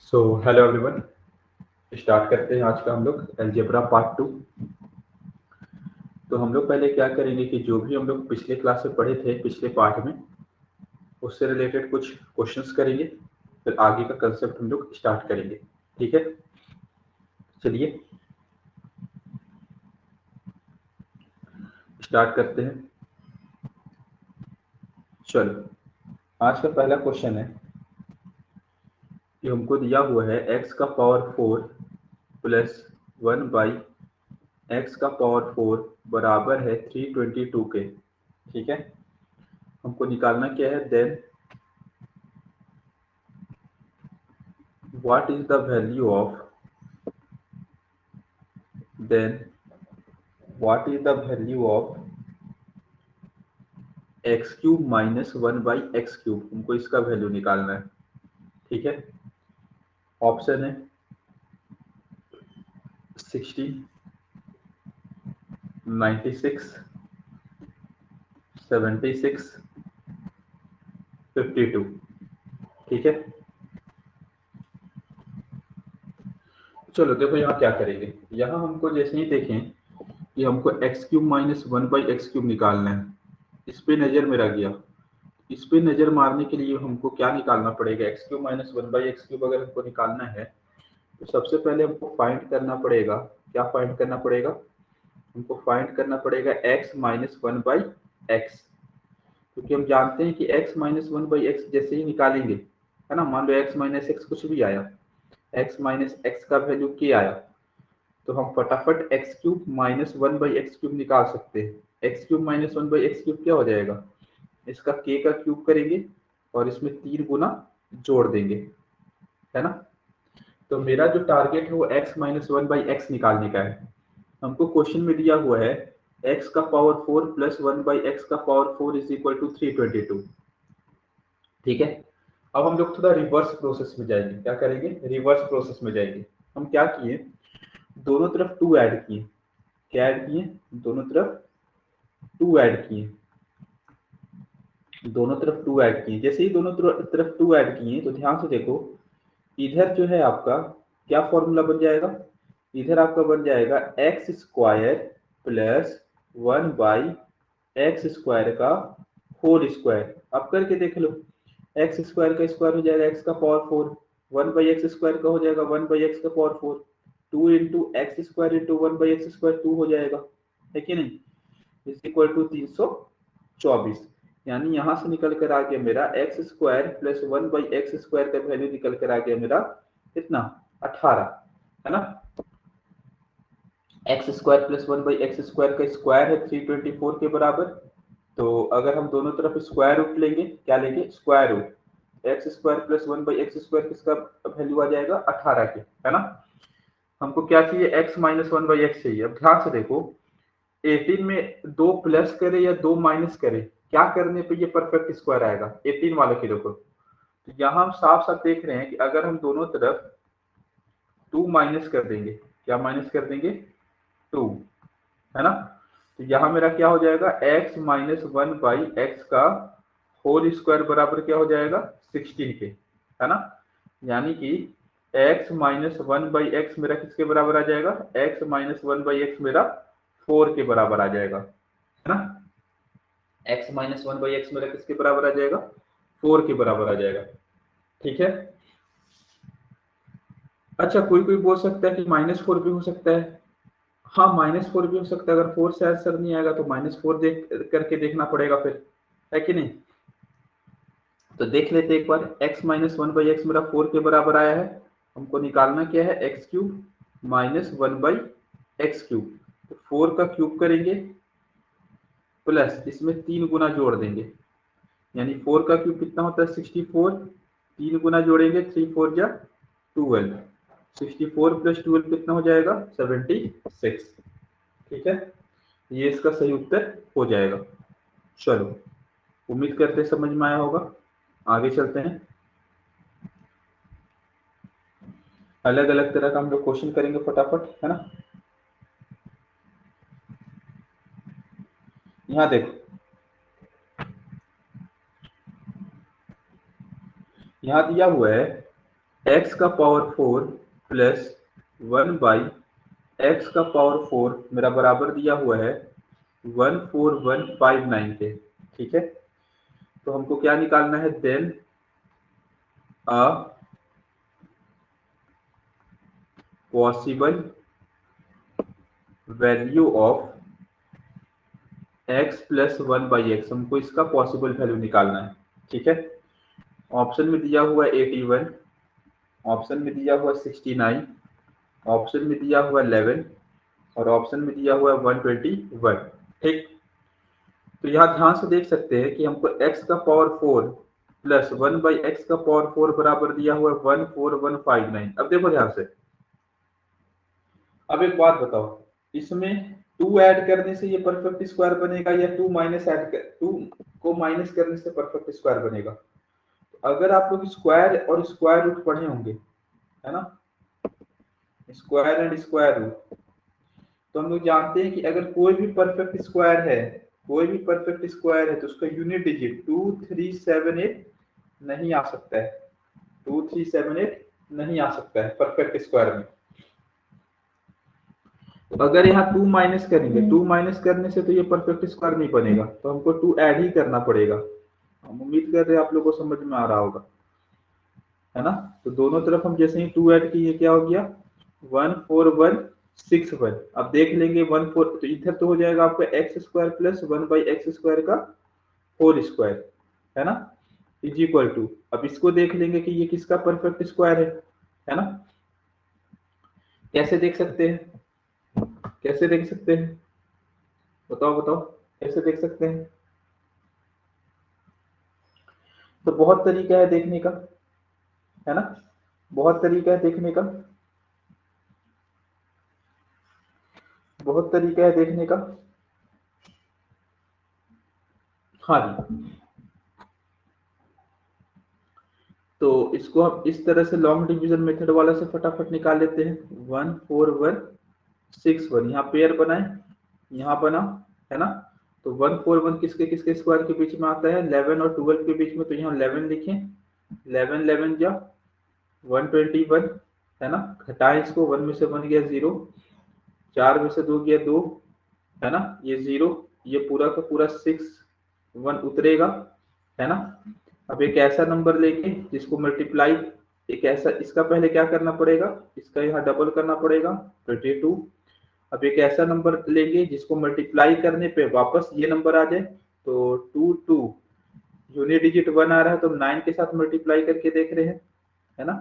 So hello everyone. Start करते हैं आज का हम लोग अलजेब्रा पार्ट 2। तो हम लोग पहले क्या करेंगे कि जो भी हम लोग पिछले क्लास में पढ़े थे पिछले पार्ट में उससे रिलेटेड कुछ क्वेश्चंस करेंगे, फिर आगे का कंसेप्ट हम लोग स्टार्ट करेंगे। ठीक है, चलिए स्टार्ट करते हैं। चलो, आज का पहला क्वेश्चन है कि हमको दिया हुआ है एक्स का पावर 4 प्लस 1 बाई एक्स का पावर 4 बराबर है 322 के। ठीक है, हमको निकालना क्या है, then what is the value of then what is the value of x cube minus 1 by x cube, हमको इसका वैल्यू निकालना है। ठीक है, ऑप्शन है 60, 96, 76, 52। ठीक है, चलो देखो यहाँ क्या करेंगे। यहाँ हमको जैसे ही देखें कि हमको x cube minus 1 by x cube निकालना है, इस पे नजर मेरा गया। इस पे नजर मारने के लिए हमको क्या निकालना पड़ेगा, x cube minus 1 by x cube अगर हमको निकालना है तो सबसे पहले हमको फाइंड करना पड़ेगा। क्या फाइंड करना पड़ेगा, हमको फाइंड करना पड़ेगा x माइनस 1 बाई एक्स, क्योंकि हम जानते हैं कि x माइनस 1 बाई एक्स जैसे ही निकालेंगे, है ना, मान लो x माइनस एक्स कुछ भी आया, x माइनस एक्स का वैल्यू k आया, तो हम फटाफट x cube minus 1 by x cube निकाल सकते हैं। X cube minus 1 by x cube क्या हो जाएगा, इसका k का क्यूब करेंगे और इसमें 3 गुना जोड़ देंगे, है ना। तो मेरा जो टारगेट है वो x माइनस 1 बाई एक्स निकालने का है। हमको क्वेश्चन में दिया हुआ है x का पावर 4 प्लस 1 बाई एक्स का पावर 4 इज इक्वल टू 322। ठीक है, अब हम लोग थोड़ा रिवर्स प्रोसेस में जाएंगे। क्या करेंगे, रिवर्स प्रोसेस में जाएंगे। हम क्या किए, दोनों तरफ 2 ऐड किए। क्या ऐड किए, दोनों तरफ 2 ऐड किए। दोनों तरफ 2 ऐड किए, जैसे ही दोनों तरफ 2 ऐड किए तो ध्यान से देखो, इधर जो है आपका क्या फॉर्मूला बन जाएगा, इधर आपका बन जाएगा x square plus 1 by x square का होल स्क्वायर। आप करके देख लो, एक्स स्क्वायर का स्क्वायर हो जाएगा एक्स का पावर 4, 1 बाई एक्स स्क्वायर का हो जाएगा 1 बाई एक्स का power 4, 2 into x square into 1 by x square 2 हो जाएगा, है कि नहीं, इज इक्वल टू 324। यानी यहां से निकल कर आ गया मेरा x square plus 1 by x square का वैल्यू निकल कर आ गया मेरा कितना, 18, है ना। X square plus 1 by x square का स्क्वायर है 324 के बराबर। तो अगर हम दोनों तरफ स्क्वायर रूट लेंगे, क्या लेंगे, square root, x square plus 1 by x square किसका वैल्यू आ जाएगा, 18 के, है ना। हमको क्या चाहिए, एक्स माइनस 1 बाई एक्स चाहिए। अब ध्यान से देखो, 18 में 2 प्लस करे या 2 माइनस करे, क्या करने पे ये परफेक्ट स्क्वायर आएगा, 18 वाले की देखो। तो यहाँ हम साफ साफ देख रहे हैं कि अगर हम दोनों तरफ 2 माइनस कर देंगे, क्या माइनस कर देंगे, 2, है ना। तो यहाँ मेरा क्या हो जाएगा, x माइनस 1 बाई एक्स का होल स्क्वायर बराबर क्या हो जाएगा, 16 के, है ना। यानी कि x माइनस 1 बाई एक्स मेरा किसके बराबर आ जाएगा, x माइनस 1 बाई एक्स मेरा 4 के बराबर आ जाएगा, है ना। x माइनस 1 बाई एक्स मेरा किसके बराबर आ जाएगा, 4 के बराबर आ जाएगा। ठीक है, अच्छा कोई कोई बोल सकता है कि -4 भी हो सकता है। हाँ, -4 भी हो सकता है, अगर 4 से आंसर नहीं आएगा तो -4 देख करके देखना पड़ेगा फिर, है कि नहीं। तो देख लेते एक बार, x माइनस 1 बाई एक्स मेरा 4 के बराबर आया है। हमको निकालना क्या है, x cube minus 1 by x cube. तो 4 का क्यूब करेंगे प्लस इसमें 3 गुना जोड़ देंगे, यानी 4 का क्यूब कितना होता है, 64, 3 गुना जोड़ेंगे, 3 4 जा 12, 64 प्लस 12 कितना हो जाएगा, 76। ठीक है, ये इसका सही उत्तर हो जाएगा। चलो, उम्मीद करते समझ में आया होगा। आगे चलते हैं, अलग अलग तरह का हम लोग क्वेश्चन करेंगे फटाफट, है ना। यहाँ देखो, यहाँ दिया हुआ है x का पावर 4 प्लस 1 बाई x का पावर 4 मेरा बराबर दिया हुआ है 14159 के। ठीक है, तो हमको क्या निकालना है, then a possible value of x plus 1 by x, हमको इसका पॉसिबल वैल्यू निकालना है। ठीक है, ऑप्शन में दिया हुआ है 81, ऑप्शन में दिया हुआ 69, ऑप्शन में दिया हुआ 11 और ऑप्शन में दिया हुआ 121। ठीक, तो यहाँ ध्यान से देख सकते हैं कि हमको x का पावर 4 प्लस 1 बाई एक्स का पावर 4 बराबर दिया हुआ है 14159। अब देखो ध्यान से, अब एक बात बताओ, इसमें 2 ऐड करने से ये परफेक्ट स्क्वायर बनेगा या 2 माइनस ऐड कर 2 को माइनस करने से परफेक्ट स्क्वायर बनेगा? अगर आप लोग स्क्वायर और स्क्वायर रूट पढ़े होंगे, है ना, स्क्वायर एंड स्क्वायर रूट, तो हम लोग जानते हैं कि अगर कोई भी परफेक्ट स्क्वायर है, कोई भी परफेक्ट स्क्वायर है तो उसका यूनिट डिजिट 2378 नहीं आ सकता है, 2378 नहीं आ सकता है परफेक्ट स्क्वायर में। तो अगर यहाँ 2 माइनस करेंगे, 2 माइनस करने से तो ये परफेक्ट स्क्वायर नहीं बनेगा, तो हमको 2 ऐड ही करना पड़ेगा। हम उम्मीद कर रहे हैं आप लोगों को समझ में आ रहा होगा, है ना। तो दोनों तरफ हम जैसे ही 2 ऐड किए, क्या हो गया, 14161। अब देख लेंगे 14, तो इधर तो हो जाएगा आपका x square plus 1 by x square का होल स्क्वायर, है ना, इज इक्वल टू, अब इसको देख लेंगे कि ये किसका परफेक्ट स्क्वायर है ना। कैसे देख सकते हैं, कैसे देख सकते हैं, बताओ बताओ, कैसे देख सकते हैं? तो बहुत तरीका है देखने का, है ना, बहुत तरीका है देखने का, बहुत तरीका है देखने का। हाँ जी, तो इसको हम इस तरह से लॉन्ग डिवीजन मेथड वाला से फटाफट निकाल लेते हैं। 14161 यहाँ पेयर बनाए, यहाँ बना, है ना। तो 141 किसके किसके स्क्वायर के बीच में आता है, 11 और 12 के बीच में, तो यहाँ 11 लिखें, 11 11 जा 121, है ना। घटाएं इसको, 1 में से 1 गया 0, 4 में से 2 गया 2, है ना, ये 0, ये पूरा का पूरा 6 1 उतरेगा, है ना। अब एक ऐसा नंबर लेके जिसको मल्टीप्लाई, एक ऐसा, इसका पहले क्या करना पड़ेगा, इसका यहाँ डबल करना पड़ेगा 22। अब एक ऐसा नंबर लेंगे जिसको मल्टीप्लाई करने पे वापस ये नंबर आ जाए, तो 2 यूनिट डिजिट 1 आ रहा है तो 9 के साथ मल्टीप्लाई करके देख रहे हैं, है ना।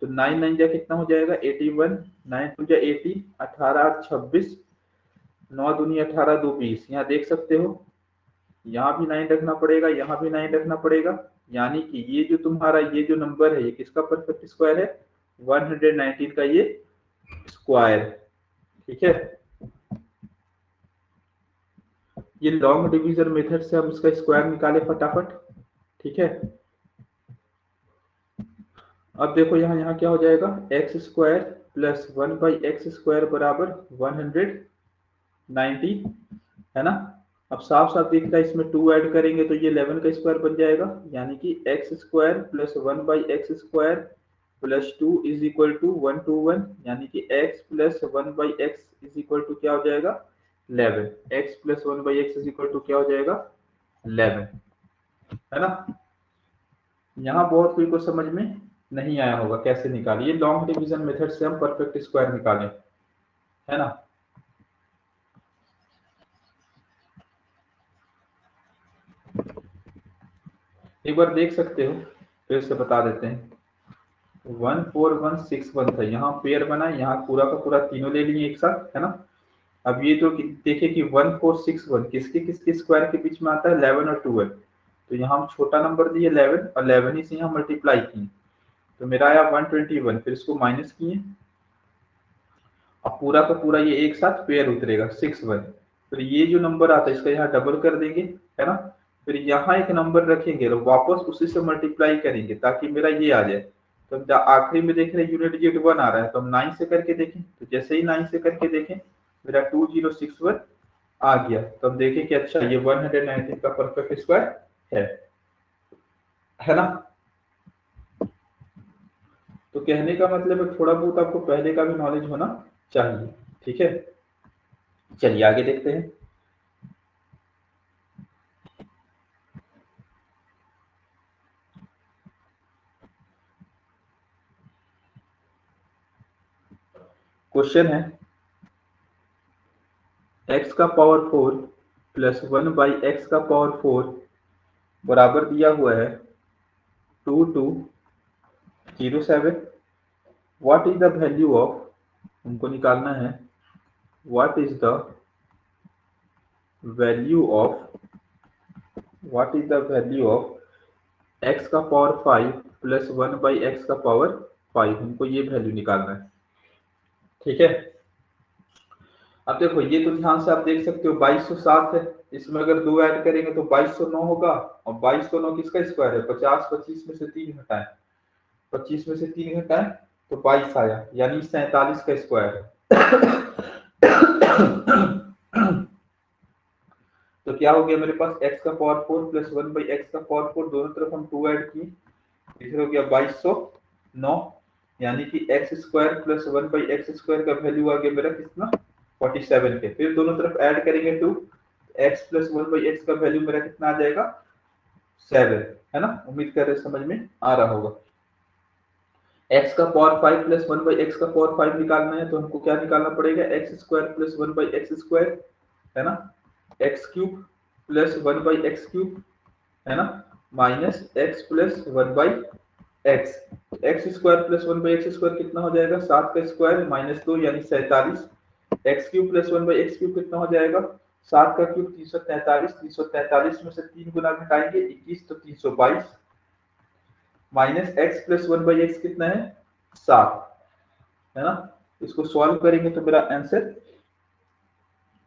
तो 9 9 जा कितना हो जाएगा 81, 9 2 जा 80, 18 8 26, 9 दूनी 18 2 20। यहाँ देख सकते हो, यहाँ भी 9 रखना पड़ेगा, यहाँ भी 9 रखना पड़ेगा, यानी कि ये जो तुम्हारा ये जो नंबर है ये किसका परफेक्ट स्क्वायर है, 119 का ये स्क्वायर। ठीक है, ये लॉन्ग डिवीजन मेथड से हम इसका स्क्वायर निकाले फटाफट। ठीक है, अब देखो यहाँ यहाँ क्या हो जाएगा, x square plus 1 by x square बराबर 190, है ना। अब साफ साफ दिख रहा है, इसमें 2 ऐड करेंगे तो ये 11 का स्क्वायर बन जाएगा, यानी कि x square plus 1 by x square plus 2 is equal to 121, यानी कि x plus 1 by x is equal to क्या हो जाएगा 11, x plus 1 by x is equal to क्या हो जाएगा 11, है ना। यहाँ बहुत कोई को समझ में नहीं आया होगा कैसे निकालिए, लॉन्ग डिवीजन मेथड से हम परफेक्ट स्क्वायर निकालें, है ना। एक बार देख सकते हो, फिर से बता देते हैं, 14161 था, यहाँ पेयर बना, यहाँ पूरा का पूरा तीनों ले लिए एक साथ, है ना। अब ये जो देखिए कि 1461 किसके किसके स्क्वायर के बीच में आता है, 11 और 12, तो यहाँ हम छोटा नंबर लिए 11 और 11 ही से यहाँ मल्टीप्लाई किए, तो मेरा आया 121, फिर इसको माइनस किए, अब पूरा का पूरा ये एक साथ पेयर उतरेगा 61, फिर ये जो नंबर आता है इसका यहाँ डबल कर देंगे, है ना। फिर यहाँ एक नंबर रखेंगे और वापस उसी से मल्टीप्लाई करेंगे ताकि मेरा ये आ जाए। तो हम आखिरी में देख रहे हैं यूनिट डिजिट 1 आ रहा है, तो हम 9 से करके देखें, तो जैसे ही 9 से करके देखें मेरा 2061 आ गया, तो हम देखें कि अच्छा ये 119 का परफेक्ट स्क्वायर है ना। तो कहने का मतलब है थोड़ा बहुत आपको पहले का भी नॉलेज होना चाहिए। ठीक है, चलिए आगे देखते हैं। क्वेश्चन है x का पावर 4 प्लस 1 बाई एक्स का पावर 4 बराबर दिया हुआ है 2207। What is the value of, हमको निकालना है what is the value of, what is the value of x का पावर 5 प्लस 1 बाई एक्स का पावर 5, हमको ये वैल्यू निकालना है। ठीक है, अब देखो ये तो ध्यान से आप देख सकते हो 2207 है, इसमें अगर 2 ऐड करेंगे तो 2209 होगा, और 2209 किसका स्क्वायर है, 50, 25 में से 3 घटाएं, 25 में से 3 घटाएं तो 22 आया, यानी 47 का स्क्वायर है। तो क्या हो गया मेरे पास, x का पावर 4 प्लस 1 बाई एक्स का पावर 4, दोनों तरफ हम 2 ऐड किए, इधर हो गया 2209, यानी कि x square plus 1 by x square का वैल्यू आ गया मेरा कितना, 47 के। फिर दोनों तरफ ऐड करेंगे 2, एक्स प्लस 1 बाई एक्स का वैल्यू मेरा कितना आ जाएगा, 7, है ना। उम्मीद कर रहे समझ में आ रहा होगा। x का पावर 5 प्लस 1 बाई एक्स का पावर 5 निकालना है, तो हमको क्या निकालना पड़ेगा, x square plus 1 by x square, है ना, x cube plus 1 by x cube, है ना, minus x plus 1 by x, x square plus 1 by x square कितना हो जाएगा, 7 का स्क्वायर माइनस 2 यानी 47, x cube plus 1 by x cube कितना हो जाएगा, 7 का क्यूब 343, 343 में से 3 गुना घटाएंगे 21 तो 322, minus x plus 1 by x कितना है 7, है ना। इसको सॉल्व करेंगे तो मेरा आंसर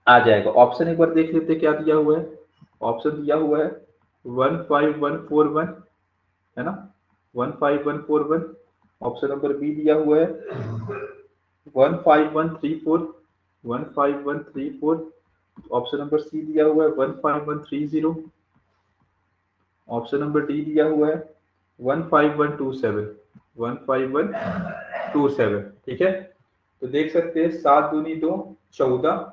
आ जाएगा। ऑप्शन एक बार देख लेते क्या दिया हुआ है, ऑप्शन दिया हुआ है 15141, है ना, 15141। ऑप्शन नंबर बी दिया हुआ है 15134, 15134। ऑप्शन नंबर सी दिया हुआ है 15130। ऑप्शन नंबर डी दिया हुआ है 15127, 15127। ठीक है, तो देख सकते हैं 7 दूनी 2 14,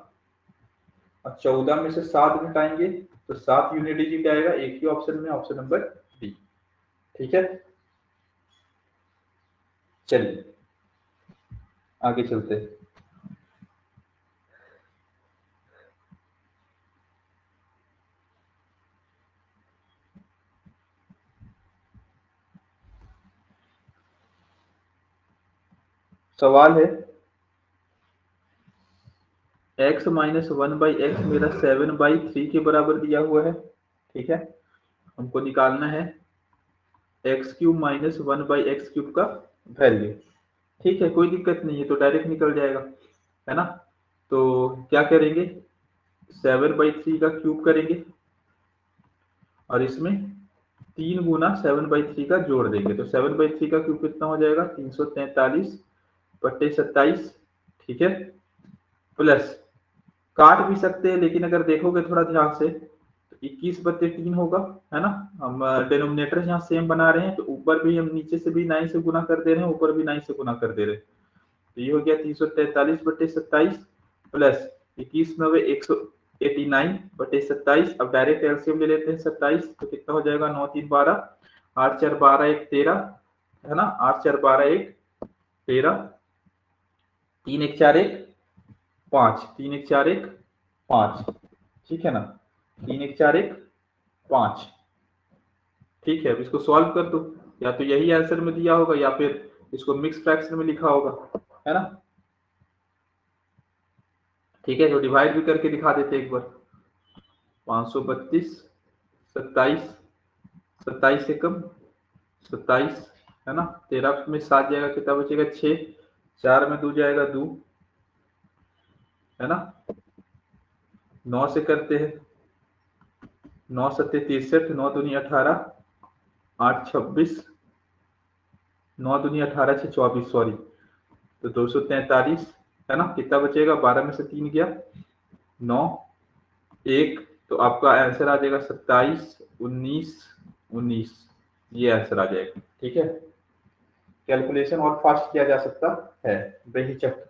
और 14 में से 7 घटाएंगे तो 7 यूनिट डिजिट आएगा, एक ही ऑप्शन में, ऑप्शन नंबर बी। ठीक है, चलिए आगे चलते हैं। सवाल है x माइनस 1 बाई एक्स मेरा 7/3 के बराबर दिया हुआ है। ठीक है, हमको निकालना है x cube minus 1 by x cube का वैल्यू। ठीक है, कोई दिक्कत नहीं है, तो डायरेक्ट निकल जाएगा, है ना। तो क्या करेंगे, 7/3 का क्यूब करेंगे और इसमें 3 गुना 7/3 का जोड़ देंगे, तो 7/3 का क्यूब कितना हो जाएगा, 343/27। ठीक है, प्लस काट भी सकते हैं, लेकिन अगर देखोगे थोड़ा ध्यान से तो 21/3 होगा, है ना। हम डिनोमिनेटर यहाँ सेम बना रहे हैं, तो ऊपर भी हम नीचे से भी 9 से गुना कर दे रहे हैं, ऊपर भी 9 से गुना कर दे रहे हैं, तो ये हो गया 343/27 प्लस 21/189/27। अब डायरेक्ट एलसीएम ले लेते हैं 27, तो कितना हो जाएगा, 9 3 12, 8 4 12 1 13, है ना, 8 4 12 1 13, 3 1 4 1 5, 3 1 4 1 5, ठीक है ना, 3 1 4 1 5। ठीक है, अब इसको सॉल्व कर दो, या तो यही आंसर में दिया होगा या फिर इसको मिक्स फ्रैक्शन में लिखा होगा, है ना। ठीक है, तो डिवाइड भी करके दिखा देते एक बार, 532, 27, 27 से कम 27, है ना, 13 में 7 जाएगा, कितना बचेगा 6, 4 में 2 जाएगा 2, है ना, 9 से करते हैं, 9 7 63, 9 दूनी 18, 8 26, 9 दूनी 18 6 24, सॉरी, तो 243, है ना, कितना बचेगा, 12 में से 3 गया 9 1, तो आपका आंसर आ जाएगा 27 19 19, ये आंसर आ जाएगा। ठीक है, कैलकुलेशन और फास्ट किया जा सकता है बेहिचक।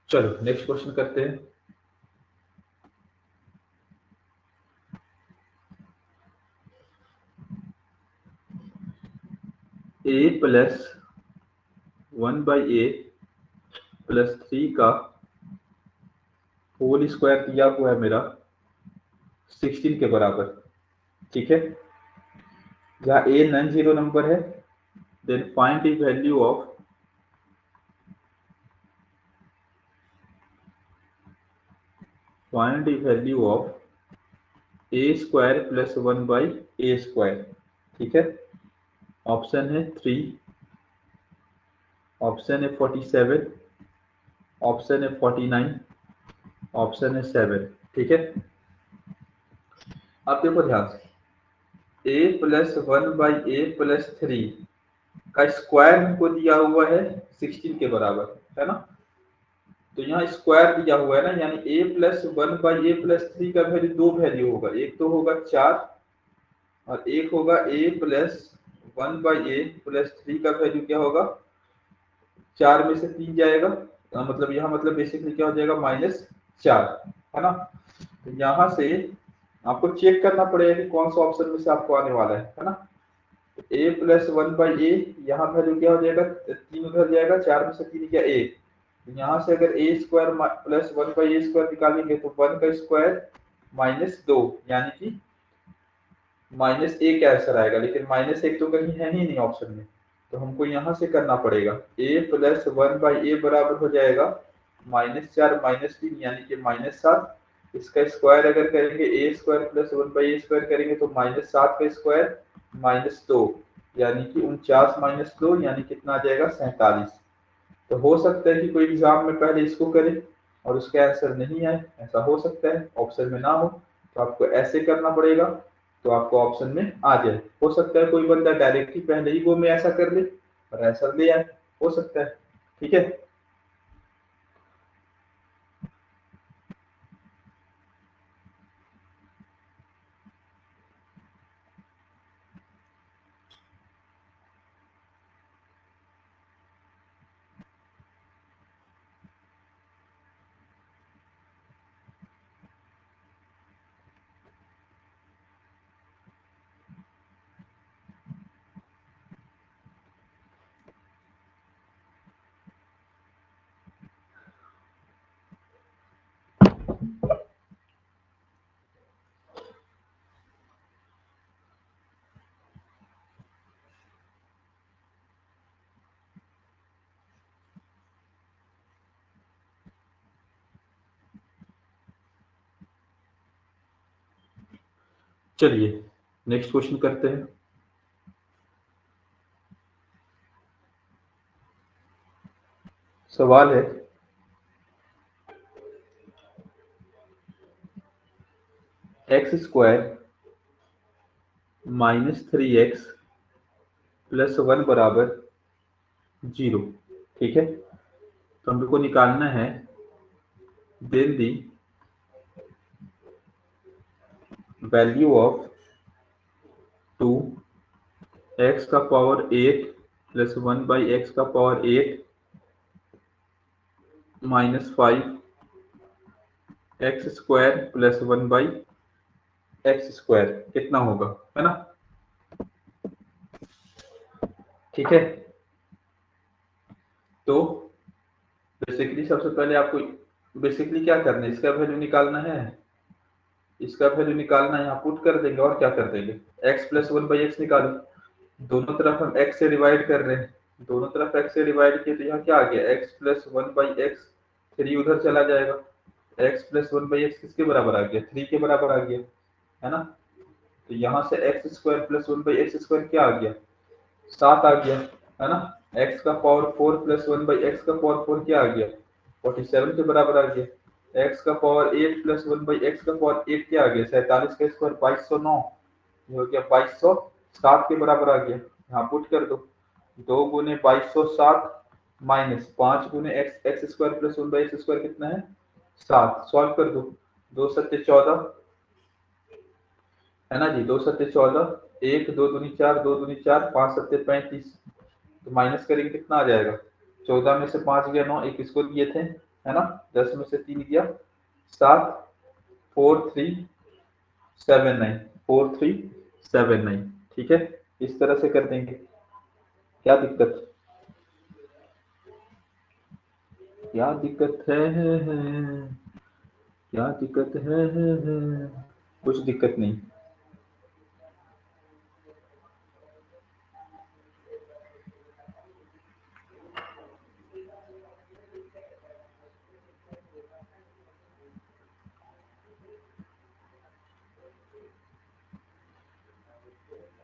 चलो नेक्स्ट क्वेश्चन करते हैं। ए प्लस 1/a प्लस 3 का होल स्क्वायर दिया हुआ है मेरा 16 के बराबर। ठीक है, जहाँ ए नॉन जीरो नंबर है, then find the value of a square plus 1/a square. ठीक है, ऑप्शन है 3, ऑप्शन है 47, ऑप्शन है 49, ऑप्शन है 7। ठीक है, अब देखो ध्यान से, ए प्लस 1/a प्लस 3 का स्क्वायर हमको दिया हुआ है 16 के बराबर, है ना। तो यहाँ स्क्वायर दिया हुआ है ना, यानी a प्लस 1/a प्लस 3 का वैल्यू दो वैल्यू होगा, एक तो होगा 4 और एक होगा a प्लस 1/a प्लस 3 का वैल्यू क्या होगा, 4 में से 3 जाएगा, मतलब यहाँ मतलब बेसिकली क्या हो जाएगा, -4, है ना। तो यहाँ से आपको चेक करना पड़ेगा कि कौन सा ऑप्शन में से आपको आने वाला है ना। a प्लस 1/a, यहाँ वैल्यू क्या हो जाएगा, 3 उधर जाएगा, 4 में से 3 क्या, a। यहाँ से अगर a square plus 1/a square निकालेंगे तो 1 का स्क्वायर -2, यानी कि -1 आंसर आएगा, लेकिन -1 तो कहीं है ही नहीं ऑप्शन में। तो हमको यहाँ से करना पड़ेगा, a प्लस 1/a बराबर हो जाएगा -4 -3 यानी कि -7। इसका स्क्वायर अगर करेंगे a square plus 1/a square करेंगे तो -7 का स्क्वायर -2 यानी कि 49 -2 यानी कितना आ जाएगा, 47। तो हो सकता है कि कोई एग्जाम में पहले इसको करे और उसका आंसर नहीं आए, ऐसा हो सकता है, ऑप्शन में ना हो। तो आपको ऐसे करना पड़ेगा, तो आपको ऑप्शन में आ जाए। हो सकता है कोई बंदा डायरेक्ट ही पहले ही वो में ऐसा कर ले और आंसर ले आए, हो सकता है। ठीक है, चलिए नेक्स्ट क्वेश्चन करते हैं। सवाल है, एक्स स्क्वायर -3x प्लस 1 बराबर 0। ठीक है, तो हमको निकालना है then the value of 2x का पावर 8 प्लस 1/x का power 8 -5 x square plus 1/x square कितना होगा, है ना। ठीक है, तो बेसिकली सबसे पहले आपको बेसिकली क्या करना है, इसका वैल्यू निकालना है, इसका वैल्यू निकालना है, यहाँ पुट कर देंगे और क्या कर देंगे, x प्लस 1/x निकालो। दोनों तरफ हम x से डिवाइड कर रहे हैं, दोनों तरफ x से डिवाइड किए तो यहाँ क्या आ गया, x प्लस 1/x, 3 उधर चला जाएगा, x प्लस 1/x किसके बराबर आ गया, 3 के बराबर आ गया, है ना। तो यहाँ से x square plus 1/x square क्या आ गया, 7 आ गया, है ना। x का पावर 4 प्लस 1/x का पावर 4 क्या आ गया, 47 के बराबर आ गया। x का पावर 8 प्लस 1/x का पावर 8 क्या आ गया, 47 का स्क्वायर 2209, ये हो गया 2207 के बराबर आ गया। यहाँ पुट कर दो, 2 गुने 2207 माइनस 5 गुने x square plus 1/x square कितना है 7, सॉल्व कर दो, 2 सत्ते 14, है ना जी, 2 सत्ते 14, 1 2 दूनी 4, 2 दूनी 4, 5 सत्ते 35, तो माइनस करेंगे कितना आ जाएगा, 14 में से 5 गया 9, एक इसको दिए थे, है ना, 10 में से 3 गया 7, 4379, 4379, ठीक है, इस तरह से कर देंगे। क्या दिक्कत, क्या दिक्कत है, क्या दिक्कत है, कुछ दिक्कत नहीं।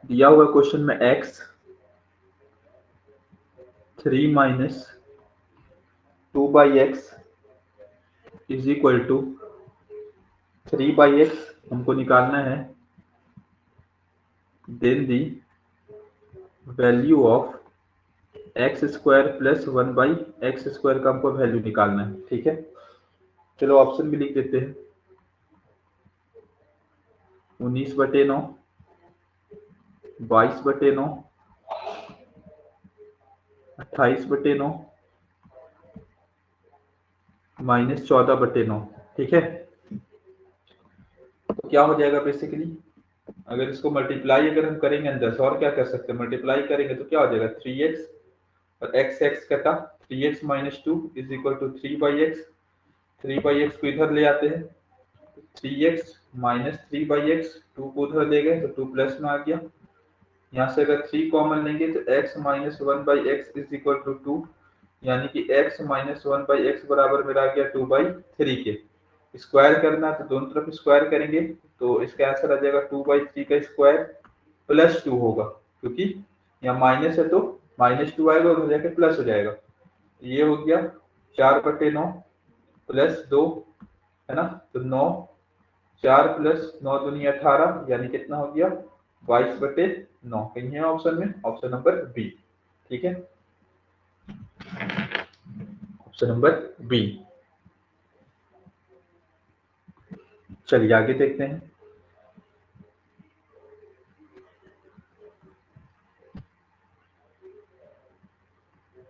दिया हुआ क्वेश्चन में x 3 minus 2/x is equal to 3/x हमको निकालना है, then the value of x square plus 1/x square का हमको वैल्यू निकालना है, ठीक है। चलो ऑप्शन भी लिख देते हैं, 19/9, 22/9, 28/9, माइनस 14/9, ठीक है। तो क्या हो जाएगा बेसिकली, अगर इसको मल्टीप्लाई अगर हम करेंगे अंदर से, और क्या कर सकते हैं, मल्टीप्लाई करेंगे तो क्या हो जाएगा 3x और x कटा, 3x minus 2 is equal to 3/x, 3/x को इधर ले आते हैं, 3x माइनस 3/x, 2 को उधर ले गए तो 2 प्लस में आ गया, यहाँ से अगर 3 कॉमन लेंगे तो x minus 1/x is equal to 2, यानी कि x माइनस 1/x बराबर मेरा आ गया 2/3 के। स्क्वायर करना है तो दोनों तरफ स्क्वायर करेंगे, तो इसका आंसर आ जाएगा 2/3 का स्क्वायर प्लस 2 होगा, क्योंकि यहाँ माइनस है तो -2 आएगा और हो जाके प्लस हो जाएगा, ये हो गया 4/9 प्लस 2, है ना, तो 9, 4 प्लस 9 दूनी 18, यानी कितना हो गया 22/9, कहीं है ऑप्शन में, ऑप्शन नंबर बी, ठीक है, ऑप्शन नंबर बी। चलिए आगे देखते हैं।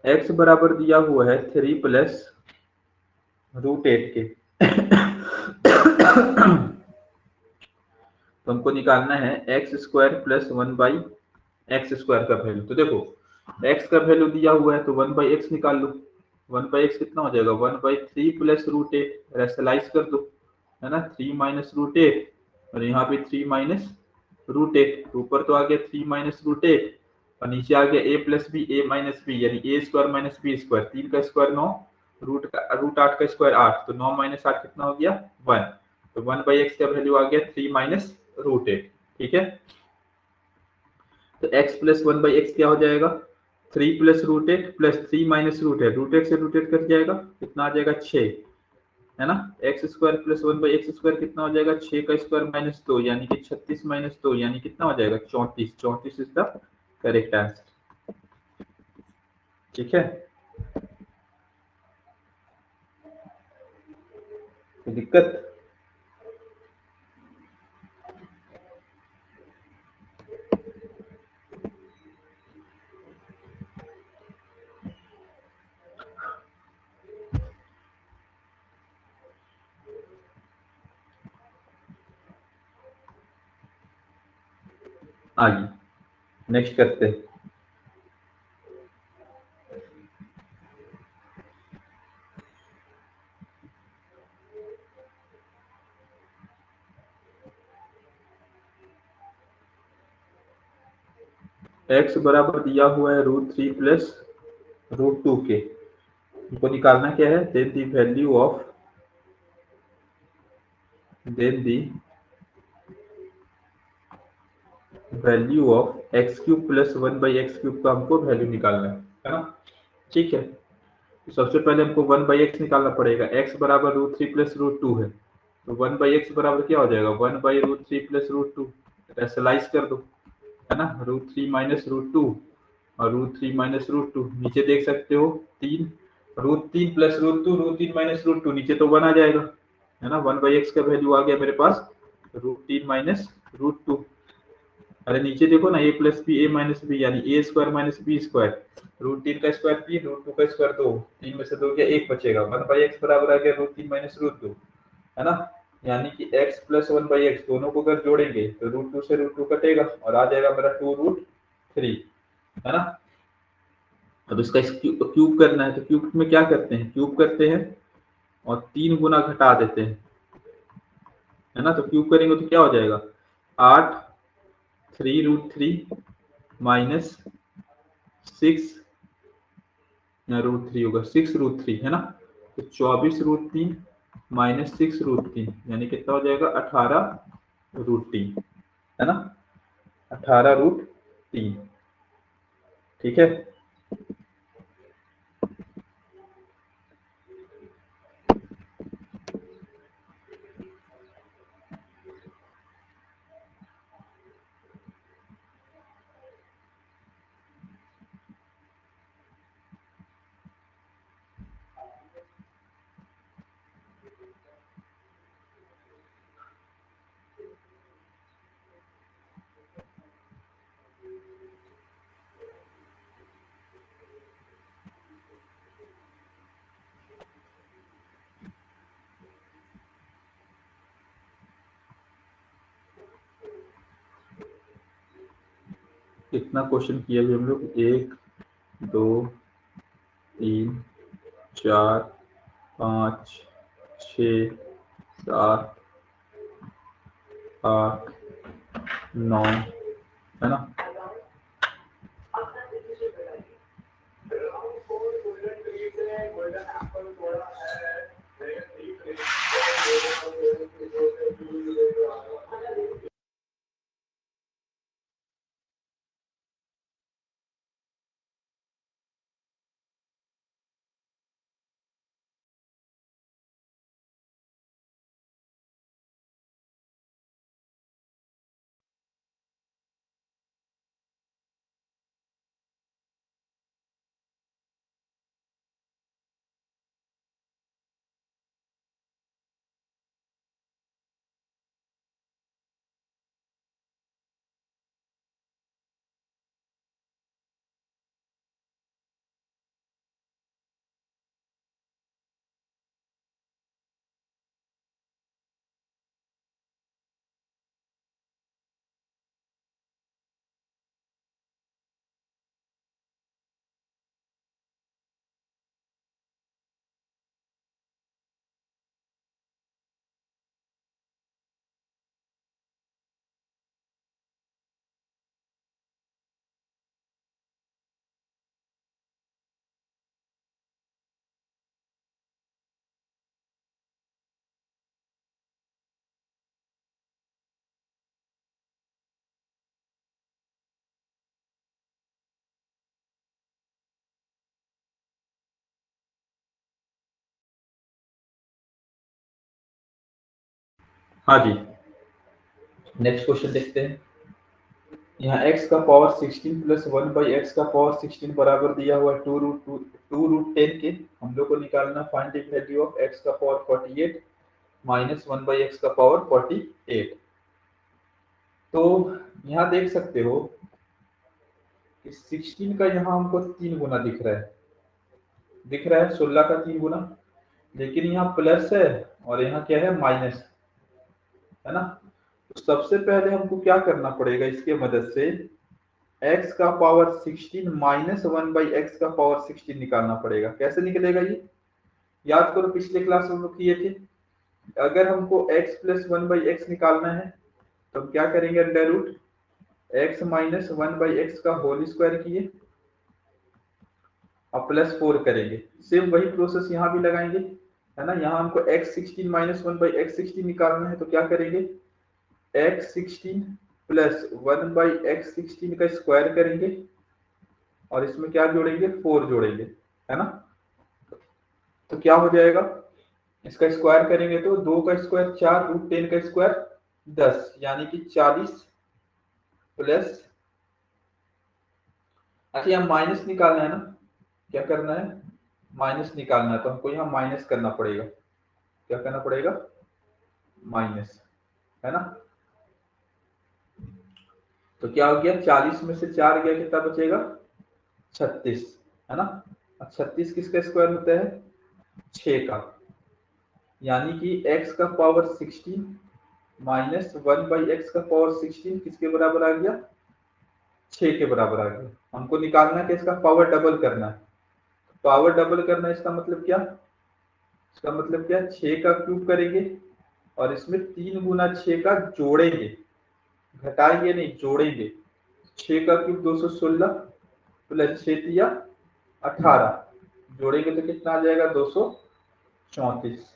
x बराबर दिया हुआ है 3 प्लस √8 के तो हमको निकालना है x square plus 1/x square का वैल्यू। तो देखो x का वैल्यू दिया हुआ है तो 1/x निकाल लो, 1/x कितना हो जाएगा 1/3 प्लस √8, रेशनलाइज कर दो, है ना, 3 माइनस √8 और यहाँ पे 3 माइनस √8, ऊपर तो आ गया 3 माइनस √8 और नीचे आ गया a plus b, a minus b, यानी a square minus b square, 3 का स्क्वायर 9, √8 का स्क्वायर 8, तो 9 माइनस 8 कितना हो गया 1, तो 1/x का वैल्यू आ गया 3 माइनस √8, ठीक है। तो x प्लस 1/x क्या हो जाएगा 3 प्लस √8 प्लस 3 माइनस √8, √8 से √8 कट जाएगा, कितना आ जाएगा 6, है ना, x square plus 1/x square कितना हो जाएगा 6 का स्क्वायर माइनस 2, यानी कि 36 माइनस 2, यानी कितना हो जाएगा 34, 34 इज द करेक्ट आंसर, ठीक है। तो दिक्कत, आगे नेक्स्ट करते हैं। x बराबर दिया हुआ है √3 प्लस √2 के, हमको निकालना क्या है, then the value of, then the value of x cube plus 1/x³ का हमको वैल्यू निकालना है ना। ठीक है, तो सबसे पहले हमको 1/x निकालना पड़ेगा। x बराबर √3 प्लस √2 है, तो 1/x बराबर क्या हो जाएगा, 1/√3 प्लस √2। रेशनलाइज कर दो, है ना, √3 माइनस √2 और √3 माइनस √2। नीचे देख सकते हो 3, √3 प्लस √2, √3 माइनस √2, नीचे तो 1 आ जाएगा, है ना। 1/x का वैल्यू आ गया मेरे पास √3 माइनस √2। अरे नीचे देखो ना, a plus b a minus b, यानी a square minus b square. √3 का स्क्वायर 3, √2 का स्क्वायर 2, 3 में से 2 गया, 1 बचेगा। 1/x बराबर आ गया √3 माइनस √2, है ना। यानी कि x प्लस 1/x दोनों को अगर जोड़ेंगे तो √2 से √2 कटेगा और आ जाएगा मेरा 2√3, है ना। अब इसका क्यूब करना है, तो क्यूब में क्या करते हैं, क्यूब करते हैं और 3 गुना घटा देते हैं, है ना। तो क्यूब करेंगे तो क्या हो जाएगा, 8 3√3 माइनस 6 √3 होगा, 6√3, है ना। तो 24√3 माइनस 6√3 यानी कितना हो जाएगा, 18√3, है ना, 18√3। ठीक है, कितना क्वेश्चन किया अभी हम लोग, 1 2 3 4 5 6 7 8 9, है ना। हाँ जी, नेक्स्ट क्वेश्चन देखते हैं। यहाँ x का पावर 16 प्लस 1/x का पावर 16 बराबर दिया हुआ है 2√10 के। हम लोग को निकालना find the value of x का पावर 48 माइनस 1/x का पावर 48। तो यहाँ देख सकते हो कि 16 का यहाँ हमको 3 गुना दिख रहा है, 16 का 3 गुना, लेकिन यहाँ प्लस है और यहाँ क्या है, माइनस, है ना। तो सबसे पहले हमको क्या करना पड़ेगा, इसके मदद से x का पावर 16 माइनस 1/x का पावर 16 निकालना पड़ेगा। कैसे निकलेगा ये, याद करो पिछले क्लास में हम लोग किए थे। अगर हमको x प्लस 1/x निकालना है तो हम क्या करेंगे, under root x minus 1/x का होल स्क्वायर किए और प्लस 4 करेंगे। सेम वही प्रोसेस यहाँ भी लगाएंगे, है ना। यहाँ हमको x16 माइनस 1/x16 निकालना है तो क्या करेंगे, x16 प्लस 1/x16 का स्क्वायर करेंगे और इसमें क्या जोड़ेंगे, 4 जोड़ेंगे, है ना। तो क्या हो जाएगा, इसका स्क्वायर करेंगे तो 2 का स्क्वायर 4, रूट 10 का स्क्वायर 10, यानी कि 40 प्लस, अच्छा यहाँ माइनस निकालना है ना, क्या करना है, माइनस निकालना है, तो हमको यहाँ माइनस करना पड़ेगा, क्या करना पड़ेगा, माइनस, है ना। तो क्या हो गया, 40 में से 4 गया, कितना बचेगा, 36, है ना। अब 36 किसका स्क्वायर होता है, 6 का, यानी कि x का पावर 16 माइनस 1/x का पावर 16 किसके बराबर आ गया, 6 के बराबर आ गया। हमको निकालना है कि इसका पावर डबल करना है, पावर डबल करना है, इसका मतलब क्या, इसका मतलब क्या, 6 का क्यूब करेंगे और इसमें 3 गुना 6 का जोड़ेंगे, घटाएंगे नहीं, जोड़ेंगे। 6 का क्यूब 216 प्लस 6 दिया 18, जोड़ेंगे तो कितना आ जाएगा, 234।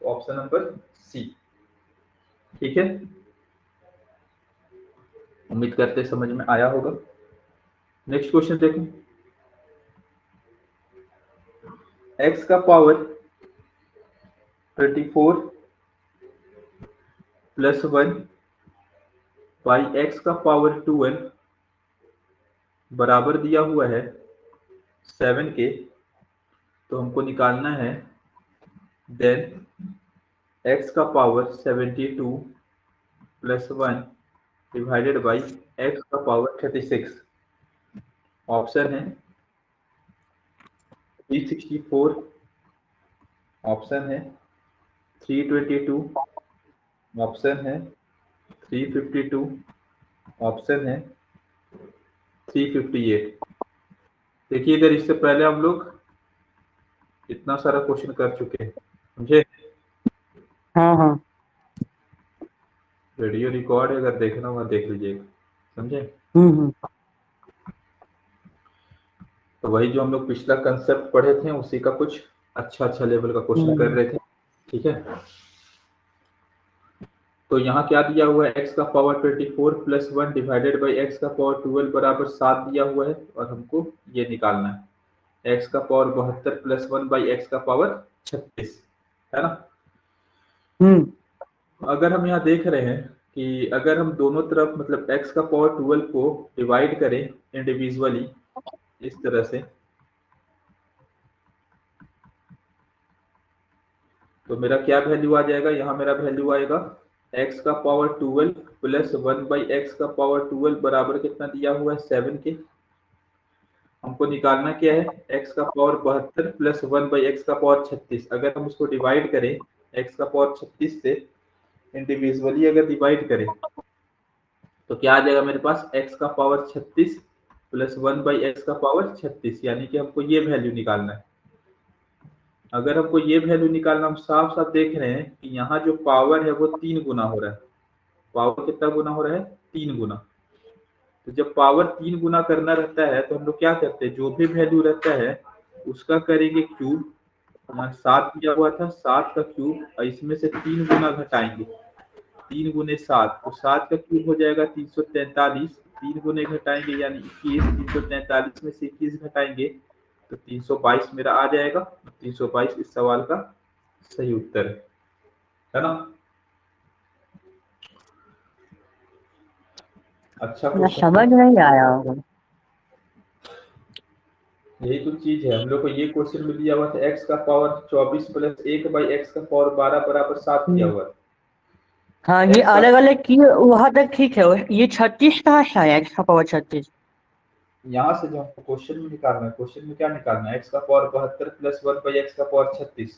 तो ऑप्शन नंबर सी, ठीक है। उम्मीद करते समझ में आया होगा। नेक्स्ट क्वेश्चन देखो, x का पावर 34 प्लस 1 बाई x का पावर 12 बराबर दिया हुआ है 7 के। तो हमको निकालना है देन x का power 72 plus 1 divided by x का पावर 36। ऑप्शन है 364, ऑप्शन है 322, ऑप्शन है 352, ऑप्शन है 358। देखिए इधर इससे पहले हम लोग इतना सारा क्वेश्चन कर चुके हैं, समझे। हाँ हाँ। वीडियो रिकॉर्ड है, अगर देखना होगा देख लीजिएगा, समझे। हम्म। तो वही जो हम लोग पिछला कंसेप्ट पढ़े थे उसी का कुछ अच्छा अच्छा लेवल का क्वेश्चन कर हम्म। रहे थे, ठीक है। तो यहाँ क्या दिया हुआ है, x का power 24 plus 1 divided by x का पावर 12 बराबर 7 दिया हुआ है, और हमको ये निकालना है x का पावर 72 प्लस 1 बाई x का पावर 36, है ना। अगर हम यहाँ देख रहे हैं कि अगर हम दोनों तरफ मतलब x का पावर 12 को डिवाइड करें इंडिविजुअली इस तरह से, तो मेरा क्या वैल्यू आ जाएगा, यहाँ मेरा वैल्यू आएगा x का पावर 12 प्लस 1 बाई एक्स का पावर 12 बराबर कितना दिया हुआ है 7 के। हमको निकालना क्या है, x का पावर 72 प्लस 1 बाई एक्स का पावर 36। अगर हम इसको डिवाइड करें x का पावर 36 से इंडिविजुअली अगर डिवाइड करें तो क्या आ जाएगा मेरे पास, x का पावर 36 प्लस 1 बाई एक्स का पावर 36, यानी कि हमको ये वैल्यू निकालना है। अगर हमको ये वैल्यू निकालना, हम साफ साफ देख रहे हैं कि यहाँ जो पावर है वो 3 गुना हो रहा है। पावर कितना गुना हो रहा है, 3 गुना। तो जब पावर 3 गुना करना रहता है तो हम लोग क्या करते हैं, जो भी वैल्यू रहता है उसका करेंगे क्यूब। यहाँ 7 दिया हुआ था, 7 का क्यूब और इसमें से 3 गुना घटाएंगे, 3 गुने 7, तो 7 का क्यूब हो जाएगा 343, 3 गुने घटाएंगे यानी 21, 343 में से 21 घटाएंगे तो 322 मेरा आ जाएगा। 322 इस सवाल का सही उत्तर है ना। अच्छा ना क्वेश्चन था। समझ नहीं आया होगा। यही तो चीज है, हम लोग को ये क्वेश्चन में दिया हुआ था x का पावर 24 प्लस 1 बाई एक्स का पावर 12 बराबर 7 दिया हम्म। हुआ है। हाँ, ये x का, अलग अलग की वहां तक ठीक है। ये 36 कहाँ से आया, एक्स्ट्रा पावर 36? यहाँ से जो हमको क्वेश्चन में निकालना है, क्वेश्चन में क्या निकालना है, x का पावर 72 प्लस 1 बाई एक्स का पावर 36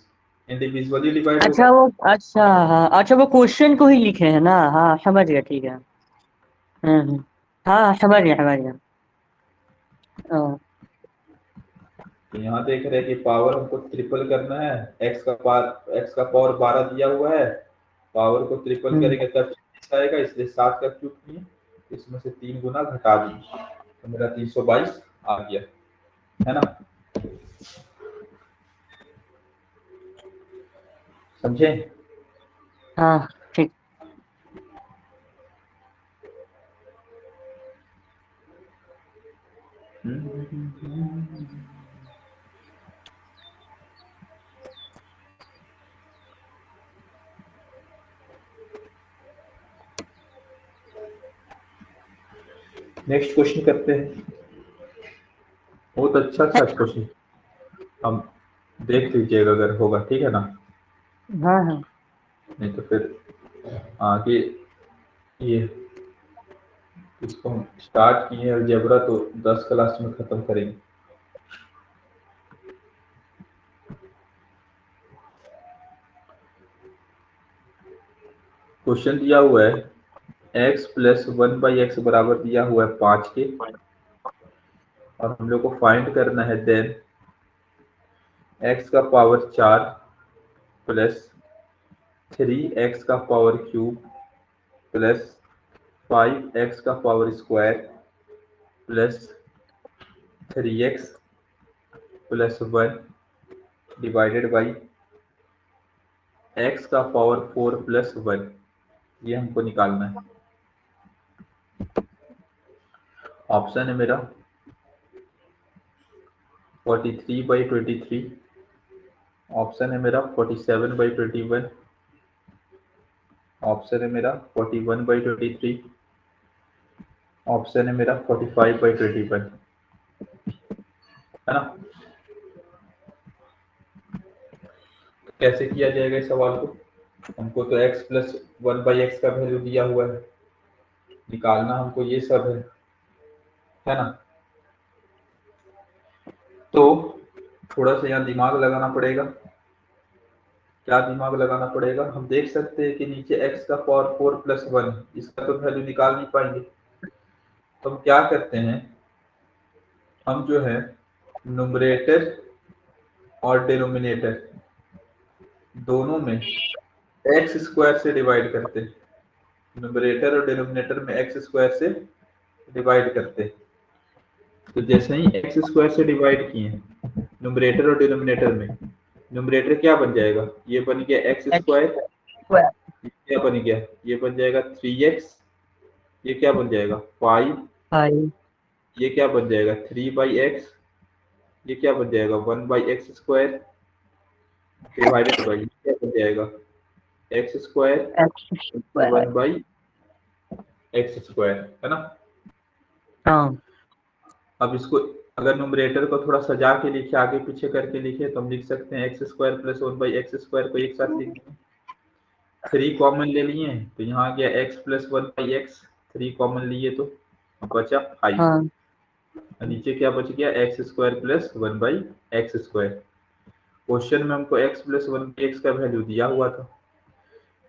इंडिविजुअली डिवाइड होगा। अच्छा वो, अच्छा हाँ, अच्छा वो क्वेश्चन को ही लिखे हैं ना। हाँ समझ गया, ठीक है। हम्म। हाँ समझ गया समझ गया। हाँ। तो यहाँ देख रहे हैं कि पावर हमको ट्रिपल करना है, x का पावर 12 दिया हुआ है, पावर को ट्रिपल हम्म। करेंगे तब 36 आएगा, इसलिए 7 का क्यूब किए, इसमें से 3 गुना घटा दिए तो मेरा 322 आ गया, है ना। समझे। हाँ ठीक। नेक्स्ट क्वेश्चन करते हैं। बहुत अच्छा था क्वेश्चन, हम देख लीजिएगा अगर होगा, ठीक है ना? हाँ हाँ नहीं तो फिर आगे ये इसको हम स्टार्ट किए अलजेब्रा तो 10 क्लास में खत्म करेंगे। क्वेश्चन दिया हुआ है x प्लस 1/x बराबर दिया हुआ है 5 के, और हम लोग को फाइंड करना है देन x का पावर 4 प्लस 3x का पावर क्यूब प्लस 5x का power square plus 3x plus 1 divided by x का पावर 4 प्लस 1। ये हमको निकालना है। ऑप्शन है मेरा 43/23, ऑप्शन है मेरा 47/21, ऑप्शन है मेरा 41/23, ऑप्शन है मेरा 45/21, है ना? कैसे किया जाएगा इस सवाल को? हमको तो x प्लस 1/x का वैल्यू दिया हुआ है, निकालना हमको ये सब है ना? तो थोड़ा सा यहाँ दिमाग लगाना पड़ेगा। क्या दिमाग लगाना पड़ेगा? हम देख सकते हैं कि नीचे x का पावर 4 प्लस 1, इसका तो वैल्यू निकाल नहीं पाएंगे। तो हम क्या करते हैं, हम जो है नुमरेटर और डिनोमिनेटर दोनों में एक्स स्क्वायर से डिवाइड करते हैं। नुमरेटर और डिनोमिनेटर में एक्स स्क्वायर से डिवाइड करते हैं। तो जैसे ही एक्स स्क्वायर से डिवाइड किए नुमरेटर और डिनोमिनेटर में, नुमरेटर क्या बन जाएगा? ये बन गया एक्स एक्स स्क्वायर, स्क्वायर क्या बन गया? ये बन जाएगा 3x, ये क्या बन जाएगा 5, 5 ये क्या बन जाएगा 3/x, ये क्या बन जाएगा 1/x स्क्वायर डिवाइडेड बाई क्या बन जाएगा x square x square 1/x square, है ना? हाँ अब इसको अगर न्यूमरेटर को थोड़ा सजा के लिखे, आगे पीछे करके लिखे, तो हम लिख सकते हैं x square plus 1/x square को एक साथ लिख दें। 3 कॉमन ले लिए तो यहाँ आ गया x प्लस 1/x, 3 कॉमन लिए तो बचा 5, हाँ नीचे क्या बच गया x square plus 1/x square. Question में हमको x प्लस 1/x का वैल्यू दिया हुआ था,